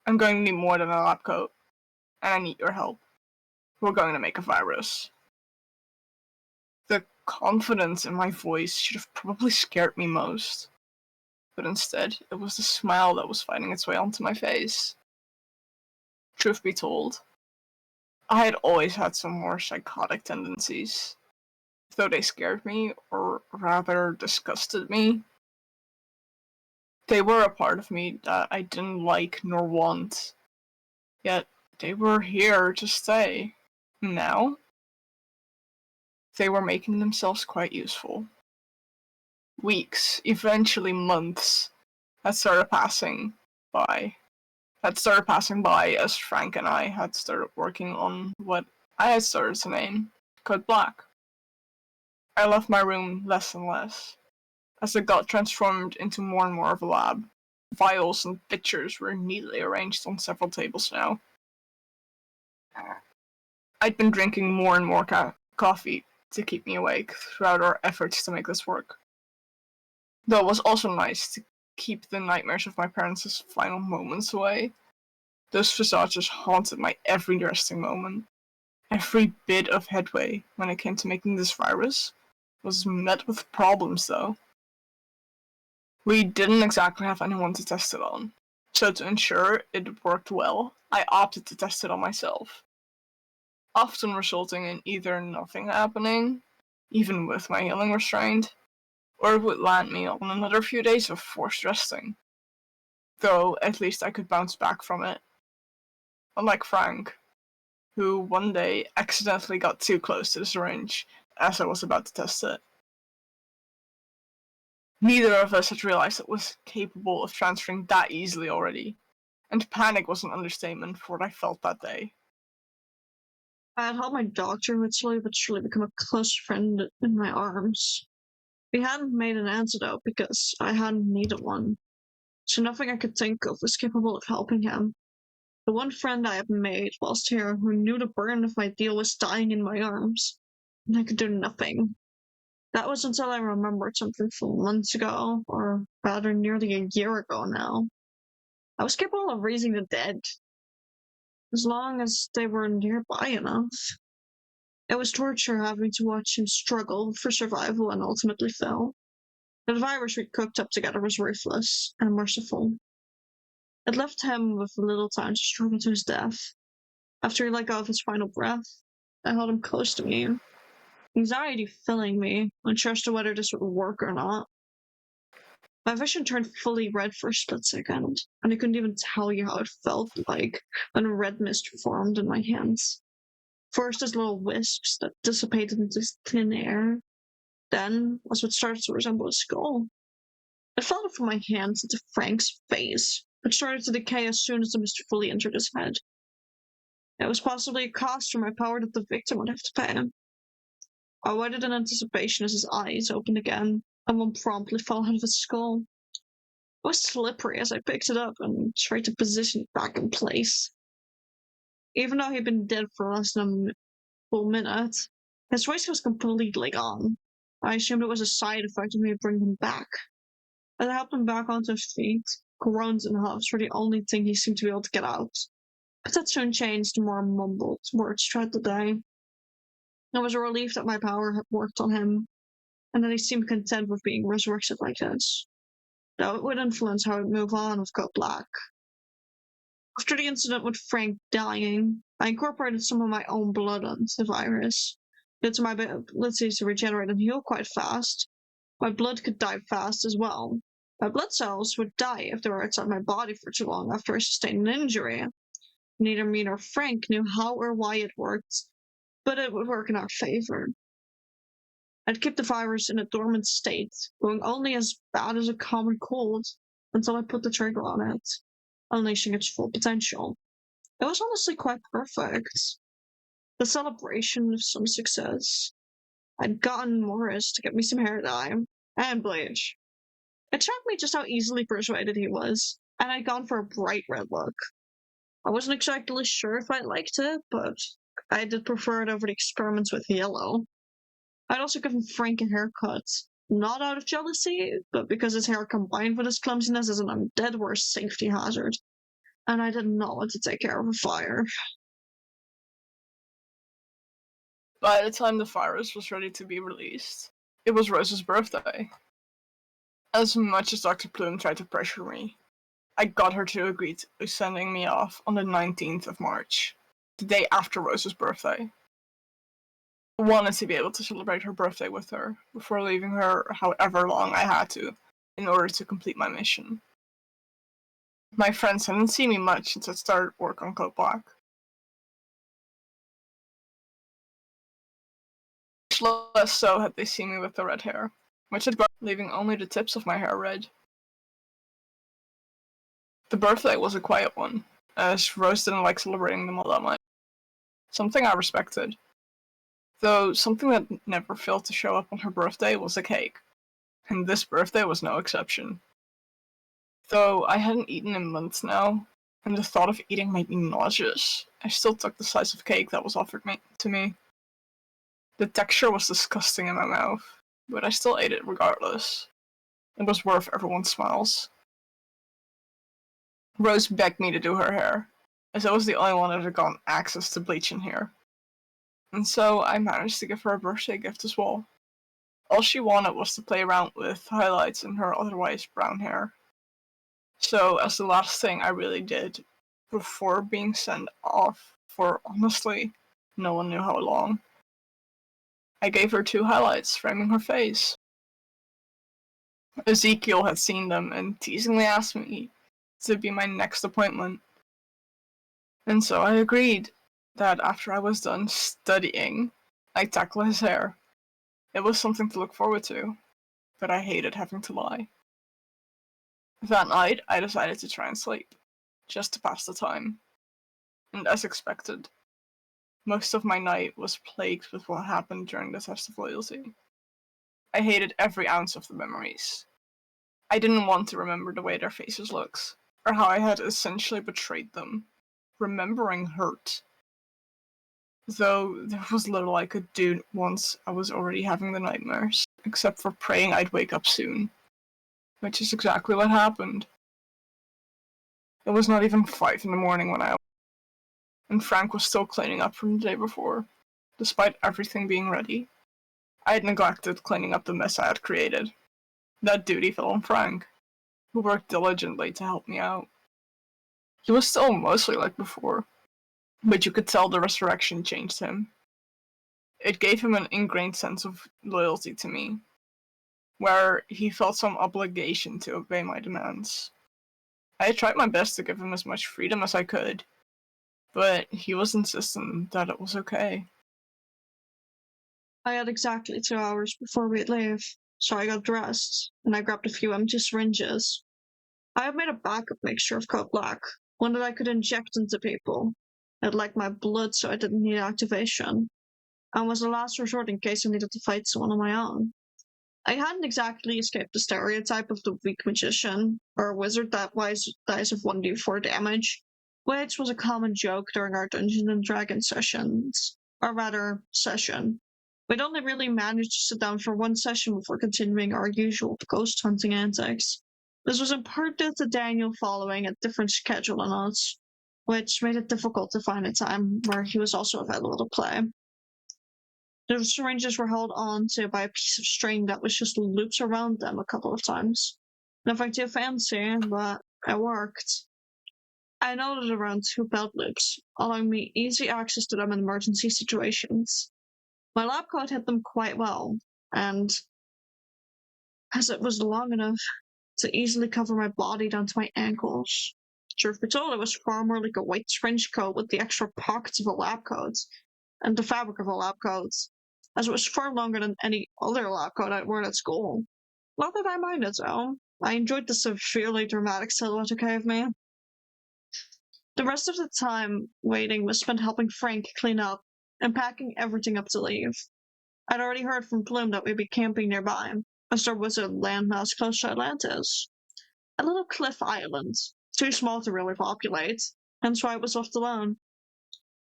I'm going to need more than a lab coat, and I need your help. We're going to make a virus. The confidence in my voice should have probably scared me most, but instead it was the smile that was finding its way onto my face. Truth be told, I had always had some more psychotic tendencies, though they scared me, or rather disgusted me. They were a part of me that I didn't like nor want, yet they were here to stay. Now, they were making themselves quite useful. Weeks, eventually months, had started passing by. As Frank and I had started working on what I had started to name Code Black. I left my room less and less, as it got transformed into more and more of a lab. Vials and pitchers were neatly arranged on several tables now. I'd been drinking more and more coffee to keep me awake throughout our efforts to make this work. Though it was also nice to keep the nightmares of my parents' final moments away. Those visages haunted my every resting moment. Every bit of headway when it came to making this virus was met with problems, though. We didn't exactly have anyone to test it on, so to ensure it worked well, I opted to test it on myself, often resulting in either nothing happening, even with my healing restrained, or it would land me on another few days of forced resting. Though at least I could bounce back from it. Unlike Frank, who one day accidentally got too close to the syringe as I was about to test it. Neither of us had realized it was capable of transferring that easily already, and panic was an understatement for what I felt that day. I had helped my doctor would slowly but surely become a close friend in my arms. We hadn't made an antidote because I hadn't needed one, so nothing I could think of was capable of helping him. The one friend I had made whilst here who knew the burden of my deal was dying in my arms, and I could do nothing. That was until I remembered something from months ago, or rather nearly a year ago now. I was capable of raising the dead, as long as they were nearby enough. It was torture having to watch him struggle for survival and ultimately fail. The virus we cooked up together was ruthless and merciful. It left him with little time to struggle to his death. After he let go of his final breath, I held him close to me, anxiety filling me, unsure as to whether this would work or not. My vision turned fully red for a split second, and I couldn't even tell you how it felt like when a red mist formed in my hands. First as little wisps that dissipated into thin air, then as what started to resemble a skull. It fell from my hands into Frank's face, which started to decay as soon as the mist fully entered his head. It was possibly a cost for my power that the victim would have to pay. I waited in anticipation as his eyes opened again, and one promptly fell out of his skull. It was slippery as I picked it up and tried to position it back in place. Even though he'd been dead for less than a full minute, his voice was completely gone. I assumed it was a side effect of me bringing him back. As I helped him back onto his feet, groans and huffs were the only thing he seemed to be able to get out. But that soon changed to more mumbled words throughout the day. I was a relief that my power had worked on him, and that he seemed content with being resurrected like this, though it would influence how I'd move on with Code Black. After the incident with Frank dying, I incorporated some of my own blood onto the virus. Due to my ability to regenerate and heal quite fast, my blood could die fast as well. My blood cells would die if they were outside my body for too long after I sustained an injury. Neither me nor Frank knew how or why it worked, but it would work in our favor. I'd keep the virus in a dormant state, going only as bad as a common cold, until I put the trigger on it, unleashing its full potential. It was honestly quite perfect. The celebration of some success. I'd gotten Morris to get me some hair dye and bleach. It shocked me just how easily persuaded he was, and I'd gone for a bright red look. I wasn't exactly sure if I liked it, but I did prefer it over the experiments with yellow. I'd also given Frank a haircut, not out of jealousy, but because his hair combined with his clumsiness as an undead were a safety hazard, and I did not want to take care of a fire. By the time the virus was ready to be released, it was Rose's birthday. As much as Dr. Plume tried to pressure me, I got her to agree to sending me off on the 19th of March, the day after Rose's birthday. I wanted to be able to celebrate her birthday with her before leaving her however long I had to in order to complete my mission. My friends hadn't seen me much since I started work on Code Black. Much less so had they seen me with the red hair, which had grown, leaving only the tips of my hair red. The birthday was a quiet one, as Rose didn't like celebrating them all that much. Something I respected. Though something that never failed to show up on her birthday was a cake, and this birthday was no exception. Though I hadn't eaten in months now, and the thought of eating made me nauseous, I still took the slice of cake that was offered to me. The texture was disgusting in my mouth, but I still ate it regardless. It was worth everyone's smiles. Rose begged me to do her hair, as I was the only one that had gotten access to bleach in here. And so I managed to give her a birthday gift as well. All she wanted was to play around with highlights in her otherwise brown hair. So as the last thing I really did before being sent off for honestly no one knew how long, I gave her 2 highlights framing her face. Ezekiel had seen them and teasingly asked me to be my next appointment. And so I agreed that after I was done studying, I'd tackle his hair. It was something to look forward to, but I hated having to lie. That night, I decided to try and sleep, just to pass the time. And as expected, most of my night was plagued with what happened during the test of loyalty. I hated every ounce of the memories. I didn't want to remember the way their faces looked, or how I had essentially betrayed them. Remembering hurt. Though there was little I could do once I was already having the nightmares, except for praying I'd wake up soon. Which is exactly what happened. It was not even 5 in the morning when I awoke, and Frank was still cleaning up from the day before, despite everything being ready. I had neglected cleaning up the mess I had created. That duty fell on Frank, who worked diligently to help me out. He was still mostly like before, but you could tell the resurrection changed him. It gave him an ingrained sense of loyalty to me, where he felt some obligation to obey my demands. I had tried my best to give him as much freedom as I could, but he was insistent that it was okay. I had exactly 2 hours before we'd leave, so I got dressed, and I grabbed a few empty syringes. I had made a backup mixture of Code Black, one that I could inject into people. It liked my blood, so I didn't need activation, and was a last resort in case I needed to fight someone on my own. I hadn't exactly escaped the stereotype of the weak magician, or wizard that dies of 1d4 damage, which was a common joke during our Dungeons and Dragons sessions, or rather, session. We'd only really managed to sit down for 1 session before continuing our usual ghost hunting antics. This was in part due to Daniel following a different schedule than us, which made it difficult to find a time where he was also available to play. The syringes were held on to by a piece of string that was just looped around them a couple of times. Nothing too fancy, but it worked. I noted around 2 belt loops, allowing me easy access to them in emergency situations. My lab coat hid them quite well, and as it was long enough to easily cover my body down to my ankles. Truth be told, it was far more like a white trench coat with the extra pockets of a lab coat, and the fabric of a lab coat, as it was far longer than any other lab coat I'd worn at school. Not that I minded, though. I enjoyed the severely dramatic silhouette it gave me. The rest of the time waiting was spent helping Frank clean up and packing everything up to leave. I'd already heard from Plume that we'd be camping nearby, as there was a landmass close to Atlantis. A little cliff island, too small to really populate, hence why it was left alone.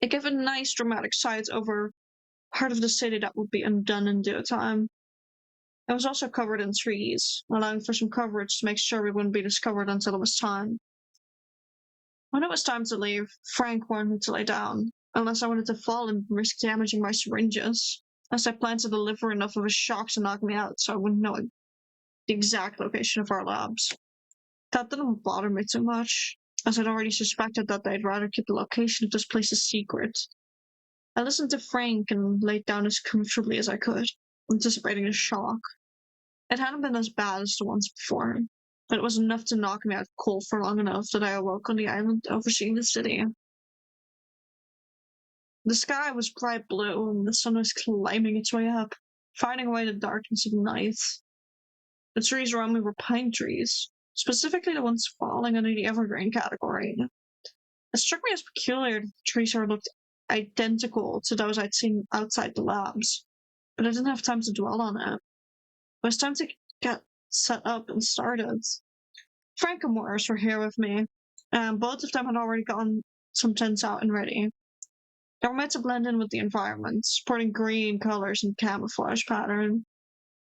It gave a nice dramatic sight over part of the city that would be undone in due time. It was also covered in trees, allowing for some coverage to make sure we wouldn't be discovered until it was time. When it was time to leave, Frank warned me to lay down, unless I wanted to fall and risk damaging my syringes, as I planned to deliver enough of a shock to knock me out so I wouldn't know the exact location of our labs. That didn't bother me too much, as I'd already suspected that they'd rather keep the location of this place a secret. I listened to Frank and laid down as comfortably as I could, anticipating a shock. It hadn't been as bad as the ones before, but it was enough to knock me out cold for long enough that I awoke on the island overseeing the city. The sky was bright blue, and the sun was climbing its way up, fighting away the darkness of night. The trees around me were pine trees, specifically the ones falling under the evergreen category. It struck me as peculiar that the trees here looked identical to those I'd seen outside the labs, but I didn't have time to dwell on it. It was time to get set up and started. Frank and Morris were here with me, and both of them had already gotten some tents out and ready. They were meant to blend in with the environment, sporting green colors and camouflage pattern.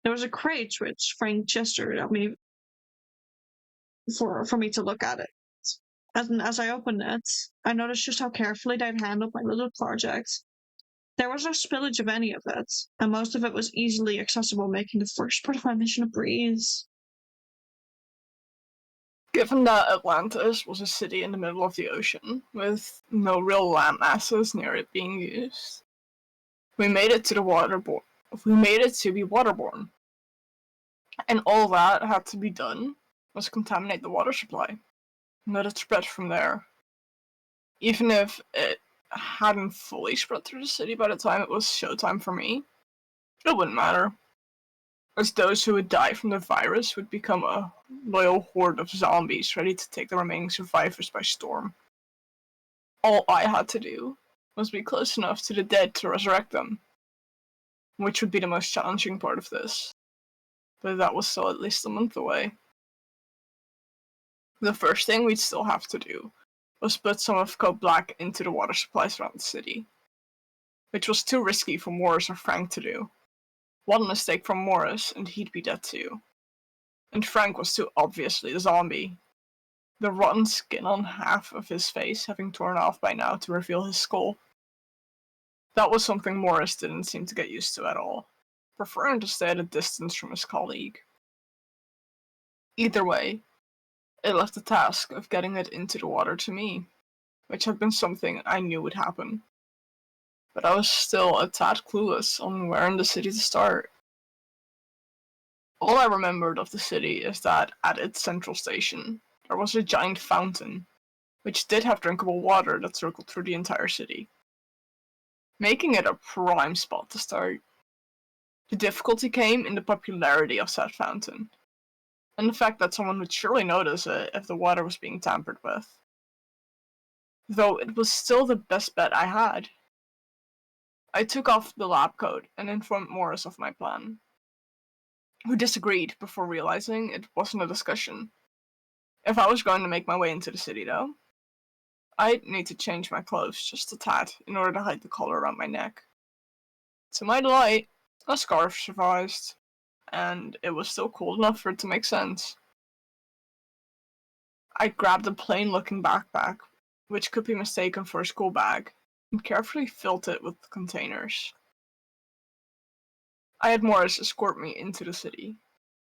There was a crate which Frank gestured at me for me to look at it. And as I opened it, I noticed just how carefully they'd handled my little project. There was no spillage of any of it, and most of it was easily accessible, making the first part of my mission a breeze. Given that Atlantis was a city in the middle of the ocean, with no real land masses near it being used, we made it to be waterborne. And all that had to be done was contaminate the water supply, and let it spread from there. Even if it hadn't fully spread through the city by the time it was showtime for me, it wouldn't matter, as those who would die from the virus would become a loyal horde of zombies ready to take the remaining survivors by storm. All I had to do was be close enough to the dead to resurrect them, which would be the most challenging part of this, but that was still at least a month away. The first thing we'd still have to do was put some of Code Black into the water supplies around the city, which was too risky for Morris or Frank to do. One mistake from Morris and he'd be dead too. And Frank was too obviously the zombie, the rotten skin on half of his face having torn off by now to reveal his skull. That was something Morris didn't seem to get used to at all, preferring to stay at a distance from his colleague. Either way, it left the task of getting it into the water to me, which had been something I knew would happen. But I was still a tad clueless on where in the city to start. All I remembered of the city is that at its central station, there was a giant fountain, which did have drinkable water that circled through the entire city, making it a prime spot to start. The difficulty came in the popularity of said fountain, and the fact that someone would surely notice it if the water was being tampered with. Though it was still the best bet I had. I took off the lab coat and informed Morris of my plan, who disagreed before realizing it wasn't a discussion. If I was going to make my way into the city, though, I'd need to change my clothes just a tad in order to hide the collar around my neck. To my delight, a scarf sufficed, and it was still cold enough for it to make sense. I grabbed a plain-looking backpack, which could be mistaken for a school bag, and carefully filled it with containers. I had Morris escort me into the city,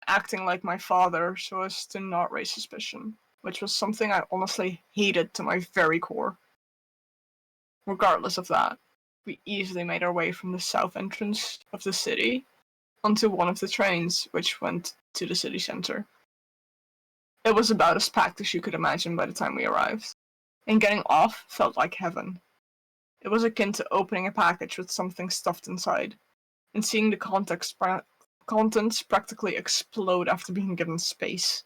acting like my father so as to not raise suspicion, which was something I honestly hated to my very core. Regardless of that, we easily made our way from the south entrance of the city onto one of the trains which went to the city center. It was about as packed as you could imagine by the time we arrived, and getting off felt like heaven. It was akin to opening a package with something stuffed inside, and seeing the contents practically explode after being given space.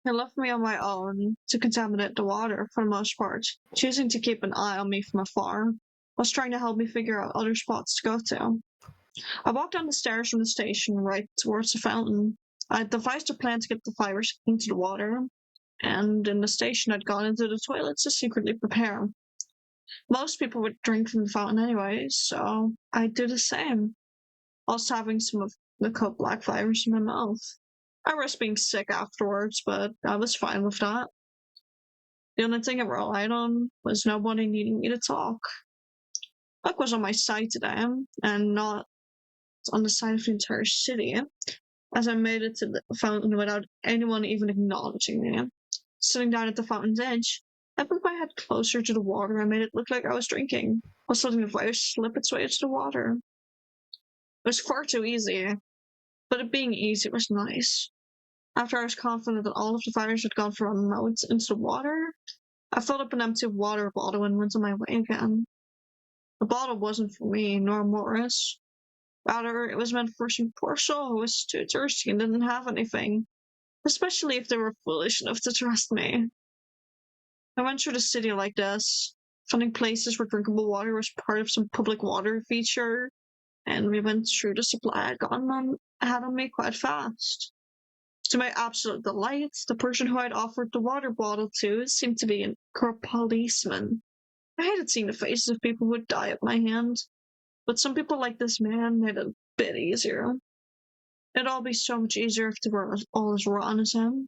He left me on my own to contaminate the water for the most part, choosing to keep an eye on me from afar, whilst trying to help me figure out other spots to go to. I walked down the stairs from the station right towards the fountain. I devised a plan to get the fibers into the water, and in the station I'd gone into the toilets to secretly prepare. Most people would drink from the fountain anyway, so I'd do the same, whilst having some of the Code Black fibers in my mouth. I risked being sick afterwards, but I was fine with that. The only thing I relied on was nobody needing me to talk. Luck was on my side today, and not on the side of the entire city, as I made it to the fountain without anyone even acknowledging me. Sitting down at the fountain's edge, I put my head closer to the water and made it look like I was drinking, while letting the fire slip its way into the water. It was far too easy, but it being easy was nice. After I was confident that all of the fibers had gone from my mouth into the water, I filled up an empty water bottle and went on my way again. The bottle wasn't for me, nor Morris. Rather, it was meant for some poor soul who was too thirsty and didn't have anything. especially if they were foolish enough to trust me. I went through the city like this, finding places where drinkable water was part of some public water feature, and we went through the supply I had on me quite fast. To my absolute delight, the person who I'd offered the water bottle to seemed to be a corrupt policeman. I hated seeing the faces of people who would die at my hand, but some people like this man made it a bit easier. It'd all be so much easier if they were all as rotten as him,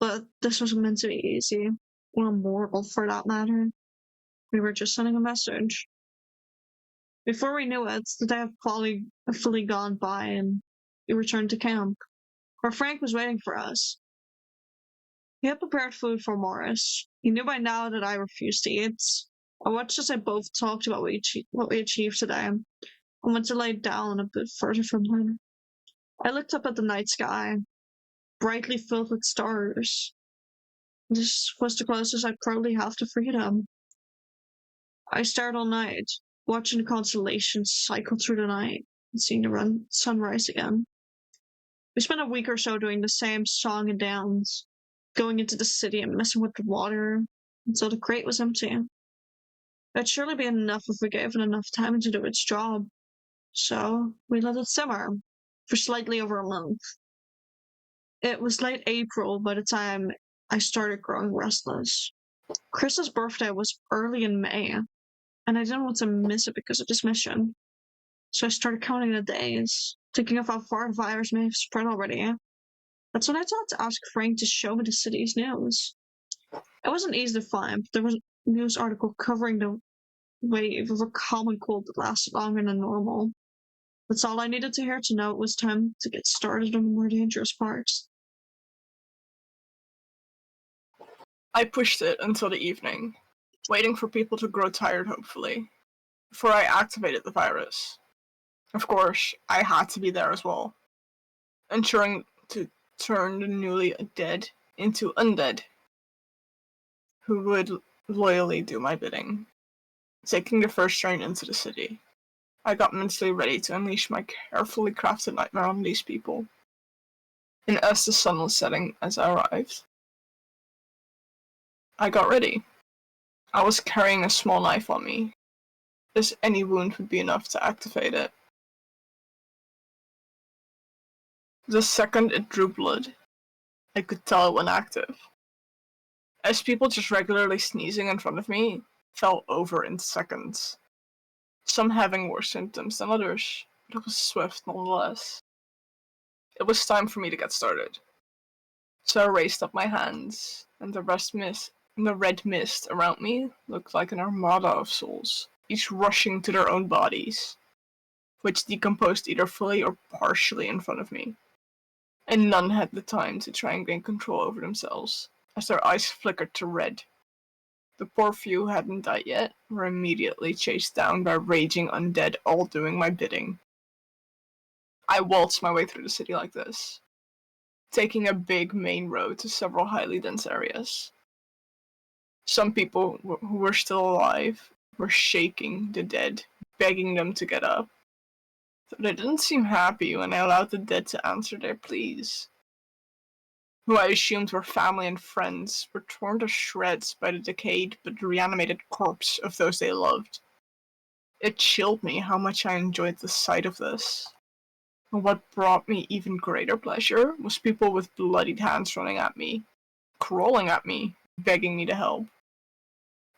but this wasn't meant to be easy, or moral for that matter. We were just sending a message. Before we knew it, the day had fully gone by, and we returned to camp, where Frank was waiting for us. He had prepared food for Morris. He knew by now that I refused to eat. I watched as I both talked about what we achieved today, and went to lie down a bit further from him. I looked up at the night sky, brightly filled with stars. This was the closest I'd probably have to freedom. I stared all night, watching the constellations cycle through the night and seeing the sun rise again. We spent a week or so doing the same song and dance, going into the city and messing with the water until the crate was empty. It'd surely be enough if we gave it enough time to do its job. So we let it simmer for slightly over a month. It was late April by the time I started growing restless. Chris's birthday was early in May, and I didn't want to miss it because of this mission. So I started counting the days, thinking of how far the virus may have spread already. That's when I thought to ask Frank to show me the city's news. It wasn't easy to find, but there was a news article covering the wave of a common cold that lasted longer than normal. That's all I needed to hear to know it was time to get started on the more dangerous parts. I pushed it until the evening, waiting for people to grow tired, hopefully, before I activated the virus. Of course, I had to be there as well, ensuring to turn the newly dead into undead, who would loyally do my bidding. Taking the first train into the city, I got mentally ready to unleash my carefully crafted nightmare on these people. And as the sun was setting as I arrived, I got ready. I was carrying a small knife on me, as any wound would be enough to activate it. The second it drew blood, I could tell it went active. As people just regularly sneezing in front of me fell over in seconds, some having worse symptoms than others, but it was swift nonetheless. It was time for me to get started. So I raised up my hands, and the red mist around me looked like an armada of souls, each rushing to their own bodies, which decomposed either fully or partially in front of me. And none had the time to try and gain control over themselves, as their eyes flickered to red. The poor few who hadn't died yet were immediately chased down by raging undead, all doing my bidding. I waltzed my way through the city like this, taking a big main road to several highly dense areas. Some people who were still alive were shaking the dead, begging them to get up. Though they didn't seem happy when I allowed the dead to answer their pleas. Who I assumed were family and friends were torn to shreds by the decayed but reanimated corpse of those they loved. It chilled me how much I enjoyed the sight of this. And what brought me even greater pleasure was people with bloodied hands running at me, crawling at me, begging me to help.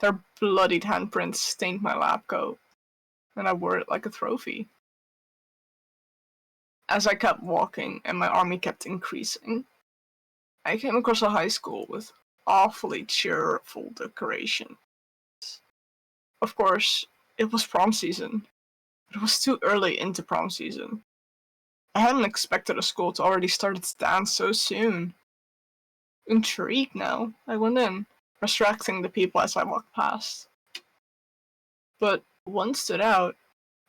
Their bloodied handprints stained my lab coat, and I wore it like a trophy. As I kept walking and my army kept increasing, I came across a high school with awfully cheerful decorations. Of course, it was prom season, but it was too early into prom season. I hadn't expected a school to already start its dance so soon. Intrigued now, I went in, distracting the people as I walked past. But one stood out.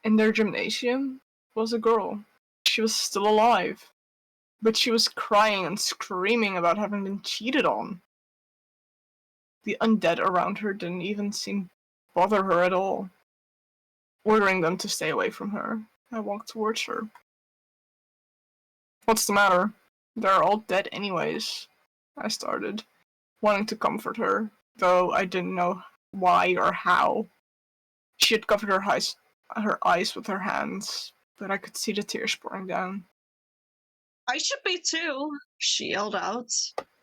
In their gymnasium was a girl. She was still alive, but she was crying and screaming about having been cheated on. The undead around her didn't even seem to bother her at all. Ordering them to stay away from her, I walked towards her. "What's the matter?" They're all dead anyways, I started, wanting to comfort her, though I didn't know why or how. She had covered her eyes with her hands, but I could see the tears pouring down. I should be too, she yelled out.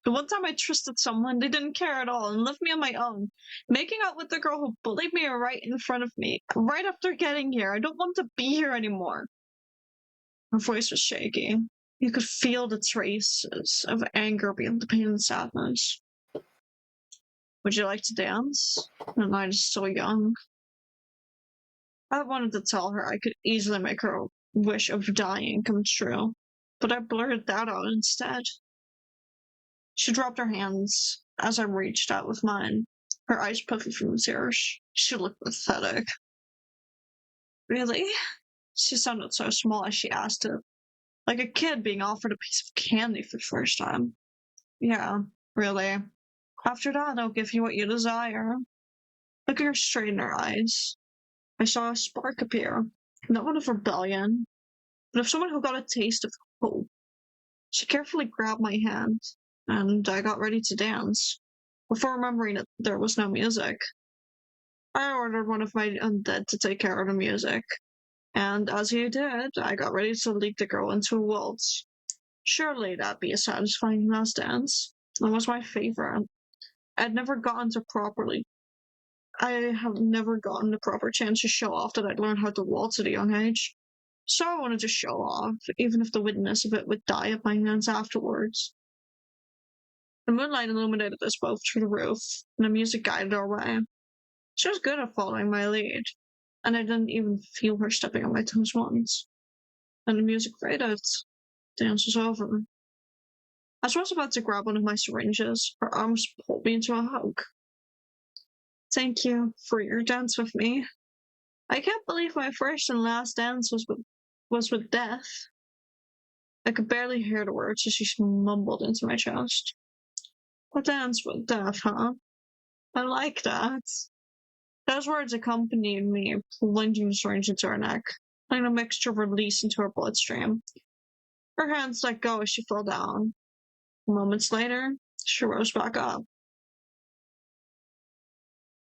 The one time I trusted someone, they didn't care at all and left me on my own, making out with the girl who bullied me right in front of me, right after getting here. I don't want to be here anymore. Her voice was shaky. You could feel the traces of anger beyond the pain and sadness. Would you like to dance? The night is so young. I wanted to tell her I could easily make her wish of dying come true, but I blurted that out instead. She dropped her hands as I reached out with mine, her eyes puffy from tears. She looked pathetic. Really? She sounded so small as she asked it, like a kid being offered a piece of candy for the first time. Yeah, really. After that, I'll give you what you desire. Looking her straight in her eyes, I saw a spark appear, not one of rebellion, but of someone who got a taste of hope. She carefully grabbed my hand, and I got ready to dance, before remembering that there was no music. I ordered one of my undead to take care of the music, and as he did, I got ready to lead the girl into a waltz. Surely that'd be a satisfying last dance. It was my favorite. I'd never gotten to properly. I have never gotten the proper chance to show off that I'd learned how to waltz at a young age. So I wanted to show off, even if the witness of it would die at my hands afterwards. The moonlight illuminated us both through the roof, and the music guided our way. She was good at following my lead, and I didn't even feel her stepping on my toes once. Then the music faded. The dance was over. As I was about to grab one of my syringes, her arms pulled me into a hug. Thank you for your dance with me. I can't believe my first and last dance was with death. I could barely hear the words as she mumbled into my chest. A dance with death, huh? I like that. Those words accompanied me, plunging the syringe into her neck, letting the mixture release into her bloodstream. Her hands let go as she fell down. Moments later, she rose back up.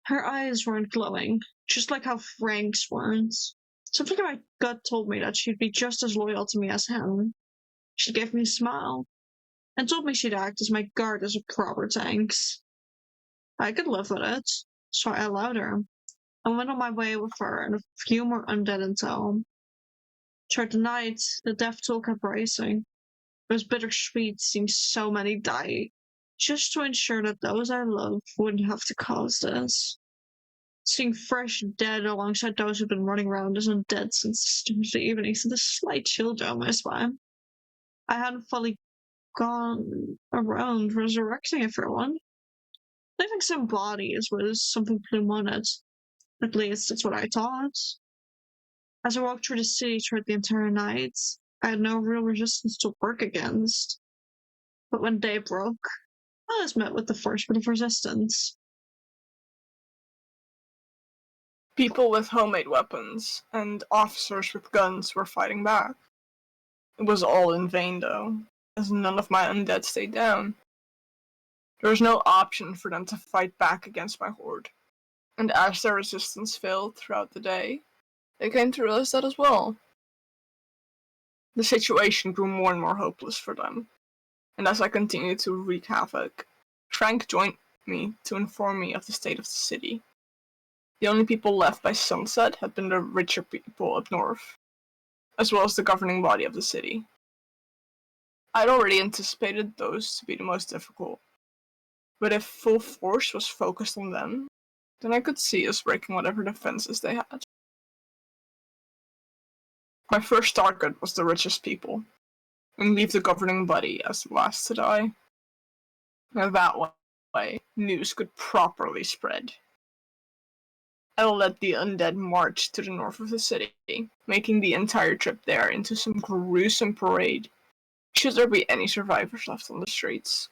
Her eyes weren't glowing, just like how Frank's weren't. Something in my gut told me that she'd be just as loyal to me as him. She gave me a smile, and told me she'd act as my guard as a proper tanks. I could live with it, so I allowed her. I went on my way with her and a few more undead in tow. Throughout the night, the death toll kept rising. It was bittersweet seeing so many die, just to ensure that those I loved wouldn't have to cause this. Seeing fresh dead alongside those who've been running around as undead since the evening sent a slight chill down my spine. I hadn't fully gone around resurrecting everyone. Leaving some bodies was something Plume wanted. At least that's what I thought. As I walked through the city throughout the entire night, I had no real resistance to work against. But when day broke, I was met with the first bit of resistance. People with homemade weapons and officers with guns were fighting back. It was all in vain, though, as none of my undead stayed down. There was no option for them to fight back against my horde, and as their resistance failed throughout the day, they came to realize that as well. The situation grew more and more hopeless for them, and as I continued to wreak havoc, Frank joined me to inform me of the state of the city. The only people left by sunset had been the richer people up north, as well as the governing body of the city. I'd already anticipated those to be the most difficult, but if full force was focused on them, then I could see us breaking whatever defenses they had. My first target was the richest people, and leave the governing body as the last to die. And that way, news could properly spread. I led the undead march to the north of the city, making the entire trip there into some gruesome parade, should there be any survivors left on the streets.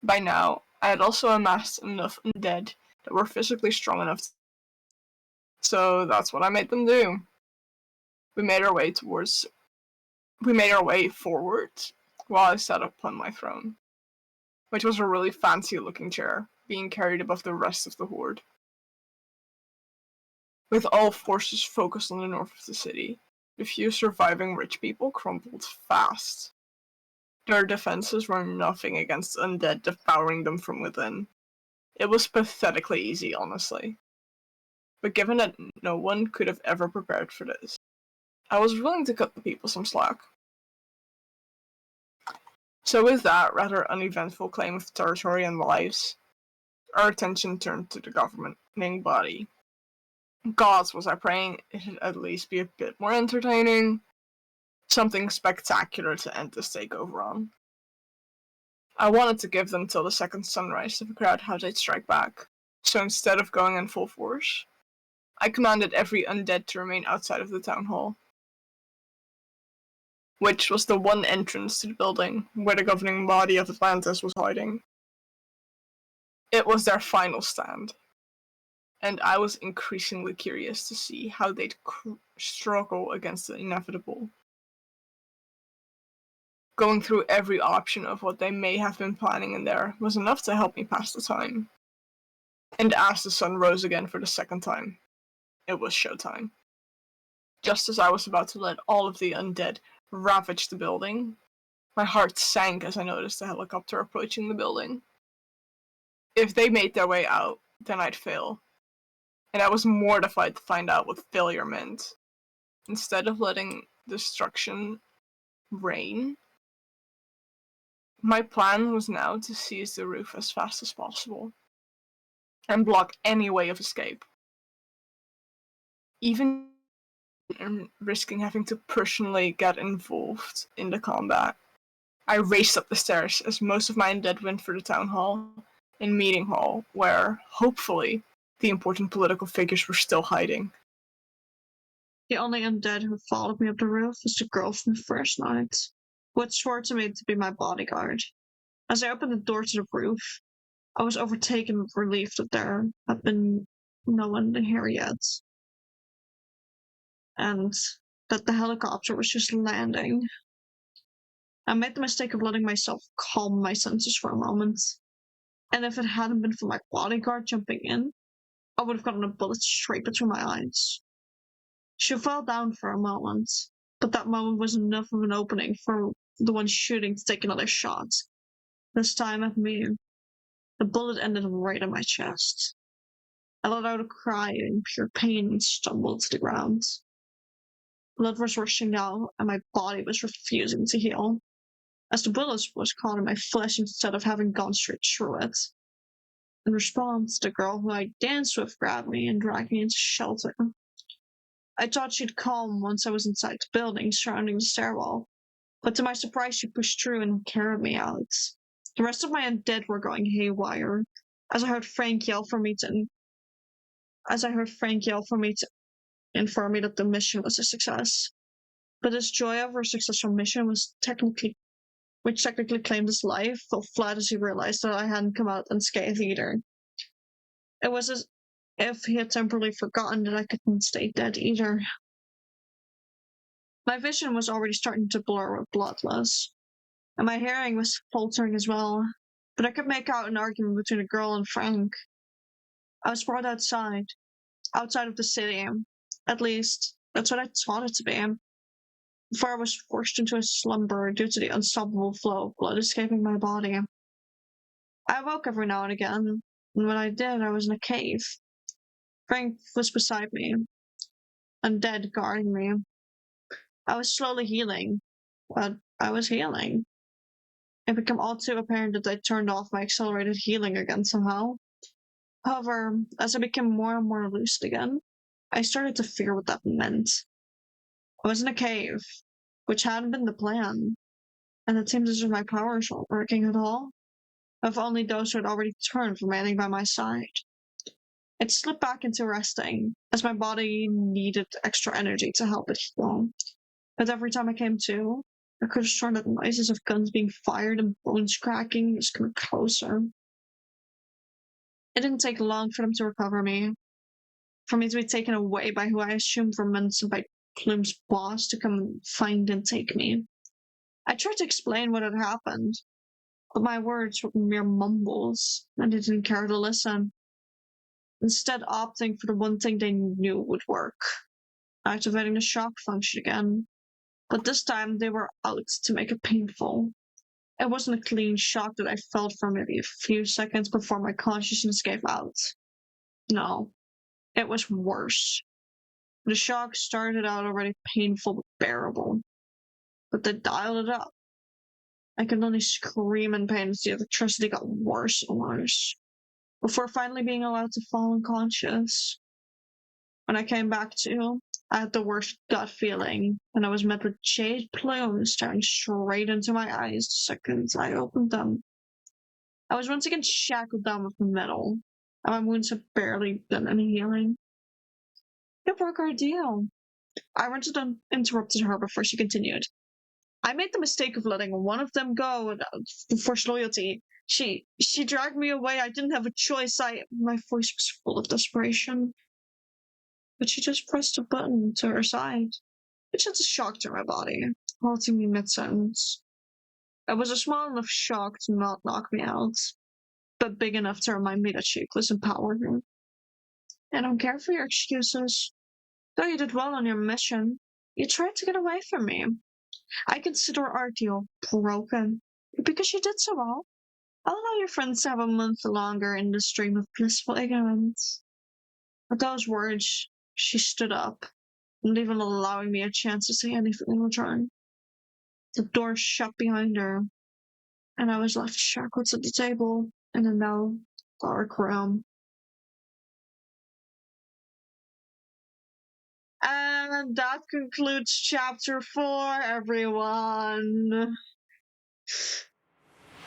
By now, I had also amassed enough undead that were physically strong enough so that's what I made them do. We made our way forward while I sat upon my throne, which was a really fancy-looking chair, being carried above the rest of the horde. With all forces focused on the north of the city, the few surviving rich people crumbled fast. Their defenses were nothing against undead devouring them from within. It was pathetically easy, honestly. But given that no one could have ever prepared for this, I was willing to cut the people some slack. So with that rather uneventful claim of territory and lives, our attention turned to the governing body. Gods, was I praying it'd at least be a bit more entertaining? Something spectacular to end this takeover on. I wanted to give them till the second sunrise to figure out how they'd strike back, so instead of going in full force, I commanded every undead to remain outside of the town hall, which was the one entrance to the building where the governing body of Atlantis was hiding. It was their final stand, and I was increasingly curious to see how they'd struggle against the inevitable. Going through every option of what they may have been planning in there was enough to help me pass the time. And as the sun rose again for the second time, it was showtime. Just as I was about to let all of the undead ravage the building, my heart sank as I noticed a helicopter approaching the building. If they made their way out, then I'd fail. And I was mortified to find out what failure meant. Instead of letting destruction reign, my plan was now to seize the roof as fast as possible and block any way of escape. Even risking having to personally get involved in the combat, I raced up the stairs as most of my undead went for the town hall and meeting hall, where, hopefully, the important political figures were still hiding. The only undead who followed me up the roof was the girl from the first night, who had sworn to me to be my bodyguard. As I opened the door to the roof, I was overtaken with relief that there had been no one here yet, and that the helicopter was just landing. I made the mistake of letting myself calm my senses for a moment, and if it hadn't been for my bodyguard jumping in, I would have gotten a bullet straight between my eyes. She fell down for a moment, but that moment was enough of an opening for the one shooting to take another shot. This time at me. The bullet ended right in my chest. I let out a cry in pure pain and stumbled to the ground. Blood was rushing out, and my body was refusing to heal, as the bullet was caught in my flesh instead of having gone straight through it. In response, the girl who I danced with grabbed me and dragged me into shelter. I thought she'd calm once I was inside the building surrounding the stairwell, but to my surprise she pushed through and carried me out. The rest of my undead were going haywire, as I heard Frank yell for me to inform me that the mission was a success. But this joy over a successful mission which technically claimed his life, fell flat as he realized that I hadn't come out unscathed either. It was as if he had temporarily forgotten that I couldn't stay dead either. My vision was already starting to blur with bloodlust, and my hearing was faltering as well, but I could make out an argument between a girl and Frank. I was brought outside of the city. At least, that's what I thought it to be, before I was forced into a slumber due to the unstoppable flow of blood escaping my body. I awoke every now and again, and when I did, I was in a cave. Frank was beside me, undead guarding me. I was slowly healing, but I was healing. It became all too apparent that I turned off my accelerated healing again somehow. However, as I became more and more lucid again, I started to fear what that meant. I was in a cave, which hadn't been the plan, and it seemed as if my powers weren't working at all, if only those who had already turned remaining by my side. It slipped back into resting, as my body needed extra energy to help it heal. But every time I came to, I could have sworn that noises of guns being fired and bones cracking was coming closer. It didn't take long for them to recover me, for me to be taken away by who I assumed were meant by Plume's boss to come find and take me. I tried to explain what had happened, but my words were mere mumbles, and they didn't care to listen. Instead, opting for the one thing they knew would work, activating the shock function again. But this time, they were out to make it painful. It wasn't a clean shock that I felt for maybe a few seconds before my consciousness gave out. No, it was worse. The shock started out already painful but bearable, but they dialed it up. I could only scream in pain as the electricity got worse and worse, before finally being allowed to fall unconscious. When I came back to, I had the worst gut feeling, and I was met with jade plumes staring straight into my eyes the second I opened them. I was once again shackled down with metal, and my wounds had barely done any healing. It broke our deal. I interrupted her before she continued. I made the mistake of letting one of them go for loyalty. She dragged me away. I didn't have a choice. My voice was full of desperation. But she just pressed a button to her side, which sent a shock to my body, halting me mid-sentence. It was a small enough shock to not knock me out, but big enough to remind me that she was empowered me. I don't care for your excuses. Though you did well on your mission, you tried to get away from me. I consider our deal broken, because you did so well. I'll allow your friends to have a month longer in the stream of blissful ignorance. With those words, she stood up, not even allowing me a chance to say anything in return. The door shut behind her, and I was left shackled at the table in a now dark room. And that concludes chapter 4, everyone.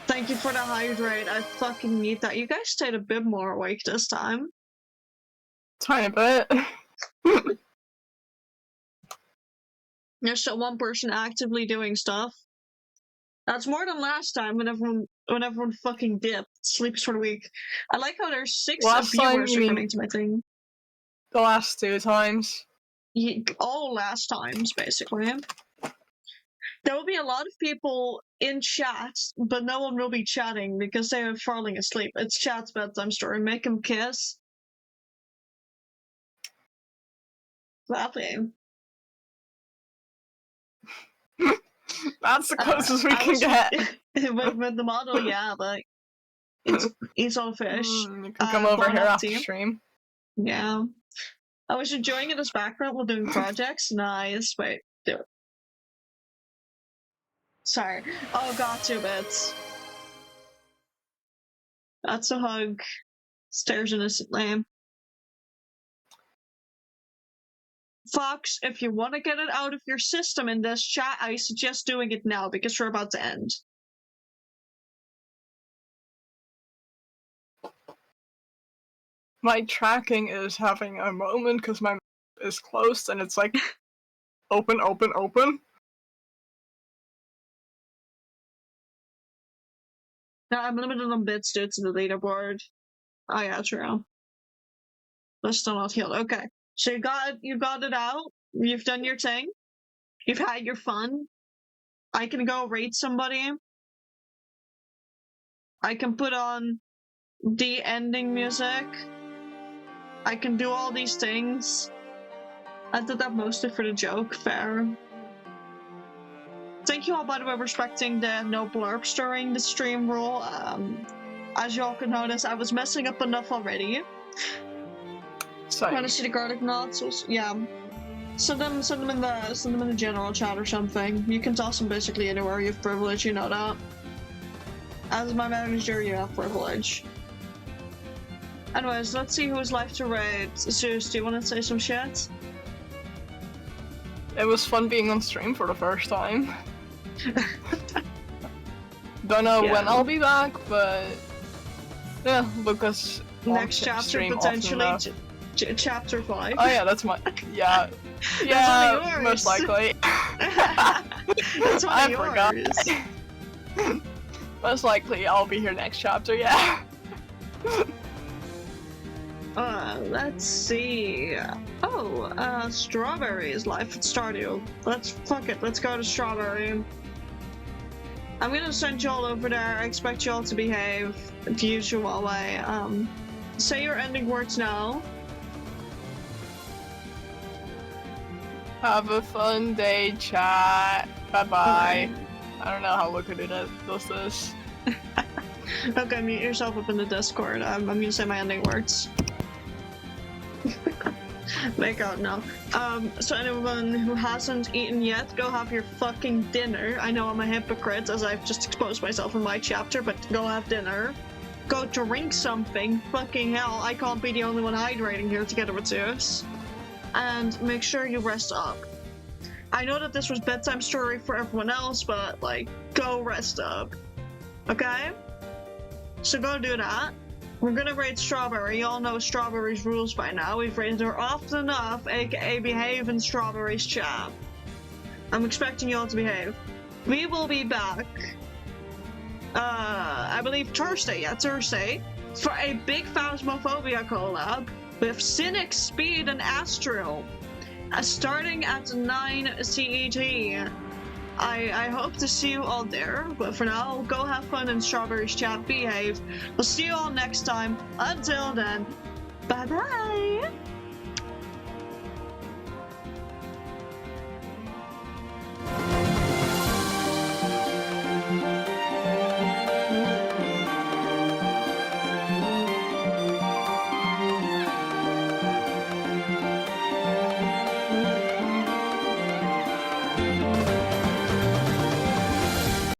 Thank you for the hydrate. I fucking need that. You guys stayed a bit more awake this time. Tiny bit. There's still one person actively doing stuff. That's more than last time when everyone fucking dipped. Sleeps for the week. I like how there's 6 viewers returning to my thing. The last 2 times. Yeah, all last times, basically. There will be a lot of people in chat, but no one will be chatting because they are falling asleep. It's chat's bedtime story. Make them kiss. Gladly. That's the closest we can get. with the model, yeah, but it's all fish. You can come over here after stream. Yeah. I was enjoying it as background while doing projects. Nice. Wait, do it. Sorry. Oh, got 2 bits. That's a hug. Stares innocently. Fox, if you want to get it out of your system in this chat, I suggest doing it now because we're about to end. My tracking is having a moment because my is closed and it's like open, open, open. No, I'm limited on bits due to the leaderboard. Oh yeah, true. That's still not healed. Okay. So you got it out. You've done your thing. You've had your fun. I can go raid somebody. I can put on the ending music. I can do all these things. I did that mostly for the joke. Fair. Thank you all, by the way, respecting the no blurbs during the stream rule. As y'all can notice, I was messing up enough already. Want to see the garlic knots? Yeah. Send them in the general chat or something. You can toss them basically anywhere you have privilege, you know that. As my manager, you have privilege. Anyways, let's see who's left to raid. Zeus, do you want to say some shit? It was fun being on stream for the first time. Don't know when I'll be back, but yeah, because next chapter potentially chapter 5. Oh yeah, that's my yeah most likely. That's one of yours. Forgot. Most likely I'll be here next chapter. Yeah. Let's see. Oh, Strawberry is live at Stardew. Fuck it, let's go to Strawberry. I'm gonna send y'all over there. I expect y'all to behave the usual way. Say your ending words now. Have a fun day, chat. Bye-bye. I don't know how Luca does this. Okay, mute yourself up in the Discord. I'm gonna say my ending words. Make out now. So anyone who hasn't eaten yet, go have your fucking dinner. I know I'm a hypocrite as I've just exposed myself in my chapter, but go have dinner. Go drink something. Fucking hell, I can't be the only one hydrating here together with Zeus. And make sure you rest up. I know that this was bedtime story for everyone else, but like, go rest up. Okay? So go do that. We're gonna raid Strawberry. Y'all know Strawberry's rules by now. We've raided her often enough, aka behave in Strawberry's chat. I'm expecting y'all to behave. We will be back, I believe Thursday, for a big Phasmophobia collab with Cynic, Speed, and Astral, starting at 9 CET. I hope to see you all there, but for now, go have fun in Strawberry's chat, behave. We'll see you all next time. Until then, bye-bye!